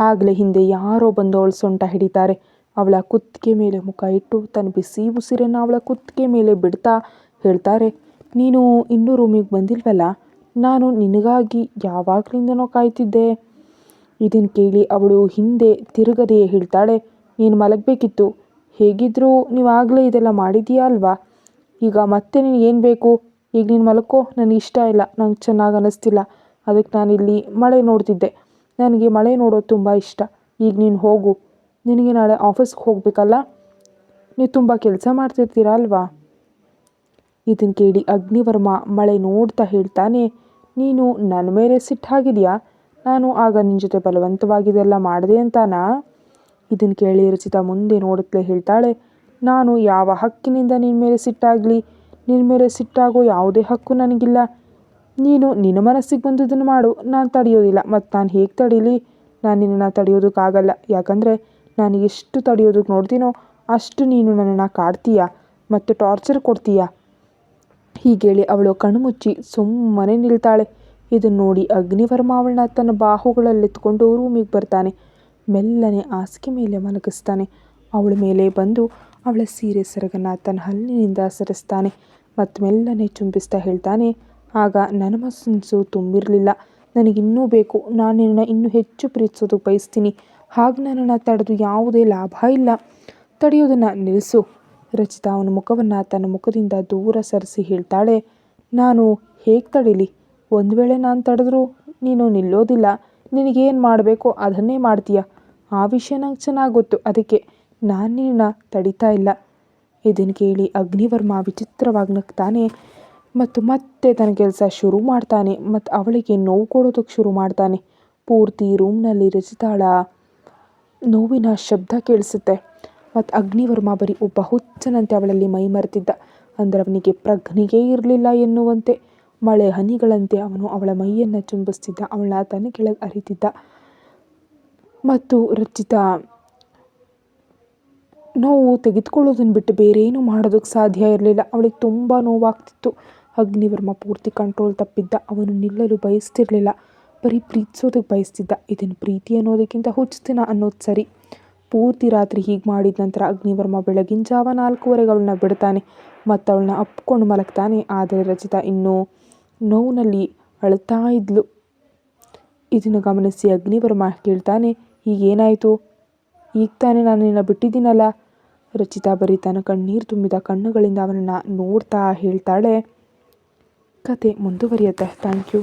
ಆಗಲೇ ಹಿಂದೆ ಯಾರೋ ಬಂದು ಅವಳು ಸೊಂಟ ಹಿಡಿತಾರೆ. ಅವಳ ಕುತ್ತಿಗೆ ಮೇಲೆ ಮುಖ ಇಟ್ಟು ತನ್ನ ಬಿಸಿ ಉಸಿರನ್ನು ಅವಳ ಕುತ್ತಿಗೆ ಮೇಲೆ ಬಿಡ್ತಾ ಹೇಳ್ತಾರೆ, ನೀನು ಇನ್ನೂ ರೂಮಿಗೆ ಬಂದಿಲ್ವಲ್ಲ? ನಾನು ನಿನಗಾಗಿ ಯಾವಾಗಲಿಂದನೋ ಕಾಯ್ತಿದ್ದೆ. ಇದನ್ನು ಕೇಳಿ ಅವಳು ಹಿಂದೆ ತಿರುಗದೆಯೇ ಹೇಳ್ತಾಳೆ, ನೀನು ಮಲಗಬೇಕಿತ್ತು, ಹೇಗಿದ್ದರೂ ನೀವಾಗಲೇ ಇದೆಲ್ಲ ಮಾಡಿದೀಯಾ ಅಲ್ವಾ? ಈಗ ಮತ್ತೆ ನಿನಗೇನು ಬೇಕು? ಈಗ ನೀನು ಮಲ್ಕೋ, ನನಗೆ ಇಷ್ಟ ಇಲ್ಲ, ನಂಗೆ ಚೆನ್ನಾಗಿ ಅನ್ನಿಸ್ತಿಲ್ಲ, ಅದಕ್ಕೆ ನಾನಿಲ್ಲಿ ಮಳೆ ನೋಡ್ತಿದ್ದೆ. ನನಗೆ ಮಳೆ ನೋಡೋದು ತುಂಬ ಇಷ್ಟ. ಈಗ ನೀನು ಹೋಗು, ನಿನಗೆ ನಾಳೆ ಆಫೀಸ್ಗೆ ಹೋಗಬೇಕಲ್ಲ, ನೀವು ತುಂಬ ಕೆಲಸ ಮಾಡ್ತಿರ್ತೀರ ಅಲ್ವಾ? ಇದನ್ನು ಕೇಳಿ ಅಗ್ನಿವರ್ಮ ಮಳೆ ನೋಡ್ತಾ ಹೇಳ್ತಾನೆ, ನೀನು ನನ್ನ ಮೇಲೆ ಸಿಟ್ಟಾಗಿದೆಯಾ? ನಾನು ಆಗ ನಿನ್ನ ಜೊತೆ ಬಲವಂತವಾಗಿದೆಲ್ಲ ಮಾಡಿದೆ ಅಂತಾನಾ? ಇದನ್ನು ಕೇಳಿ ರಚಿತಾ ಮುಂದೆ ನೋಡುತ್ತಲೇ ಹೇಳ್ತಾಳೆ, ನಾನು ಯಾವ ಹಕ್ಕಿನಿಂದ ನಿನ್ನ ಮೇಲೆ ಸಿಟ್ಟಾಗಲಿ? ನಿನ್ನ ಮೇಲೆ ಸಿಟ್ಟಾಗೋ ಯಾವುದೇ ಹಕ್ಕು ನನಗಿಲ್ಲ. ನೀನು ನಿನ್ನ ಮನಸ್ಸಿಗೆ ಬಂದುದನ್ನು ಮಾಡು, ನಾನು ತಡೆಯೋದಿಲ್ಲ. ಮತ್ತು ನಾನು ಹೇಗೆ ತಡೀಲಿ? ನಾನು ನಿನ್ನನ್ನು ತಡೆಯೋದಕ್ಕಾಗಲ್ಲ, ಯಾಕಂದರೆ ನಾನು ಎಷ್ಟು ತಡೆಯೋದಕ್ಕೆ ನೋಡ್ತೀನೋ ಅಷ್ಟು ನೀನು ನನ್ನನ್ನು ಕಾಡ್ತೀಯ ಮತ್ತು ಟಾರ್ಚರ್ ಕೊಡ್ತೀಯ. ಹೀಗೇಳಿ ಅವಳು ಕಣ್ಮುಚ್ಚಿ ಸುಮ್ಮನೆ ನಿಲ್ತಾಳೆ. ಇದನ್ನು ನೋಡಿ ಅಗ್ನಿವರ್ಮ ಅವಳನ್ನ ತನ್ನ ಬಾಹುಗಳಲ್ಲೆತ್ಕೊಂಡು ರೂಮಿಗೆ ಬರ್ತಾನೆ. ಮೆಲ್ಲನೆ ಹಾಸಿಗೆ ಮೇಲೆ ಮಲಗಿಸ್ತಾನೆ. ಅವಳ ಮೇಲೆ ಬಂದು ಅವಳ ಸೀರೆ ಸೆರಗನ್ನು ತನ್ನ ಹಲ್ಲಿನಿಂದ ಸರಿಸ್ತಾನೆ ಮತ್ತು ಮೆಲ್ಲನೆ ಚುಂಬಿಸ್ತಾ ಹೇಳ್ತಾನೆ, ಆಗ ನನ್ನ ಮನಸ್ಸು ತುಂಬಿರಲಿಲ್ಲ. ನನಗಿನ್ನೂ ಬೇಕು. ನಾನು ನಿನ್ನನ್ನು ಇನ್ನೂ ಹೆಚ್ಚು ಪ್ರೀತಿಸೋದಕ್ಕೆ ಬಯಸ್ತೀನಿ. ಹಾಗೆ ನನ್ನನ್ನು ತಡೆದು ಯಾವುದೇ ಲಾಭ ಇಲ್ಲ. ತಡೆಯೋದನ್ನು ನಿಲ್ಲಿಸು. ರಚಿತಾ ಅವನ ಮುಖವನ್ನು ತನ್ನ ಮುಖದಿಂದ ದೂರ ಸರಿಸಿ ಹೇಳ್ತಾಳೆ, ನಾನು ಹೇಗೆ ತಡೀಲಿ? ಒಂದು ವೇಳೆ ನಾನು ತಡೆದ್ರೂ ನೀನು ನಿಲ್ಲೋದಿಲ್ಲ. ನಿನಗೇನು ಮಾಡಬೇಕೋ ಅದನ್ನೇ ಮಾಡ್ತೀಯ. ಆ ವಿಷಯ ನಂಗೆ ಚೆನ್ನಾಗಿ ಗೊತ್ತು. ಅದಕ್ಕೆ ನಾನು ನಿನ್ನ ತಡಿತಾ ಇಲ್ಲ. ಇದನ್ನು ಕೇಳಿ ಅಗ್ನಿವರ್ಮ ವಿಚಿತ್ರವಾಗಿ ನಗ್ತಾನೆ ಮತ್ತು ಮತ್ತೆ ತನ್ನ ಕೆಲಸ ಶುರು ಮಾಡ್ತಾನೆ ಮತ್ತು ಅವಳಿಗೆ ನೋವು ಕೊಡೋದಕ್ಕೆ ಶುರು ಮಾಡ್ತಾನೆ. ಪೂರ್ತಿ ರೂಮ್ನಲ್ಲಿ ರಚಿತಾಳ ನೋವಿನ ಶಬ್ದ ಕೇಳಿಸುತ್ತೆ ಮತ್ತು ಅಗ್ನಿವರ್ಮ ಬರೀ ಒಬ್ಬ ಹುಚ್ಚನಂತೆ ಅವಳಲ್ಲಿ ಮೈ ಮರೆತಿದ್ದ. ಅಂದರೆ ಅವನಿಗೆ ಪ್ರಜ್ಞೆಯೇ ಇರಲಿಲ್ಲ ಎನ್ನುವಂತೆ. ಮಳೆ ಹನಿಗಳಂತೆ ಅವನು ಅವಳ ಮೈಯನ್ನು ಚುಂಬಿಸ್ತಿದ್ದ, ಅವಳನ್ನ ತನ್ನ ಕೆಳಗೆ ಅರಿತಿದ್ದ. ಮತ್ತು ರಚಿತಾ ನೋವು ತೆಗೆದುಕೊಳ್ಳೋದನ್ನು ಬಿಟ್ಟು ಬೇರೇನೂ ಮಾಡೋದಕ್ಕೆ ಸಾಧ್ಯ ಇರಲಿಲ್ಲ. ಅವಳಿಗೆ ತುಂಬ ನೋವಾಗ್ತಿತ್ತು. ಅಗ್ನಿವರ್ಮ ಪೂರ್ತಿ ಕಂಟ್ರೋಲ್ ತಪ್ಪಿದ್ದ. ಅವನು ನಿಲ್ಲಲು ಬಯಸ್ತಿರ್ಲಿಲ್ಲ, ಬರೀ ಪ್ರೀತಿಸೋದಕ್ಕೆ ಬಯಸ್ತಿದ್ದ. ಇದನ್ನು ಪ್ರೀತಿ ಅನ್ನೋದಕ್ಕಿಂತ ಹುಚ್ಚುತನ ಅನ್ನೋದು ಸರಿ. ಪೂರ್ತಿ ರಾತ್ರಿ ಹೀಗೆ ಮಾಡಿದ ನಂತರ ಅಗ್ನಿವರ್ಮ ಬೆಳಗಿನ ಜಾವ 4:15 ಅವಳನ್ನ ಬಿಡ್ತಾನೆ ಮತ್ತು ಅವಳನ್ನ ಅಪ್ಕೊಂಡು ಮಲಗ್ತಾನೆ. ಆದರೆ ರಚಿತಾ ಇನ್ನೂ ನೋವಿನಲ್ಲಿ ಅಳ್ತಾ ಇದ್ಲು. ಇದನ್ನು ಗಮನಿಸಿ ಅಗ್ನಿವರ್ಮ ಕೇಳ್ತಾನೆ, ಈಗೇನಾಯಿತು? ಈಗ ತಾನೇ ನಾನು ನಿನ್ನ ಬಿಟ್ಟಿದ್ದೀನಲ್ಲ. ರಚಿತಾ ಬರೀ ತನ್ನ ಕಣ್ಣೀರು ತುಂಬಿದ ಕಣ್ಣುಗಳಿಂದ ಅವನನ್ನು ನೋಡ್ತಾ ಹೇಳ್ತಾಳೆ. ಕತೆ ಮುಂದುವರಿಯುತ್ತೆ. Thank you.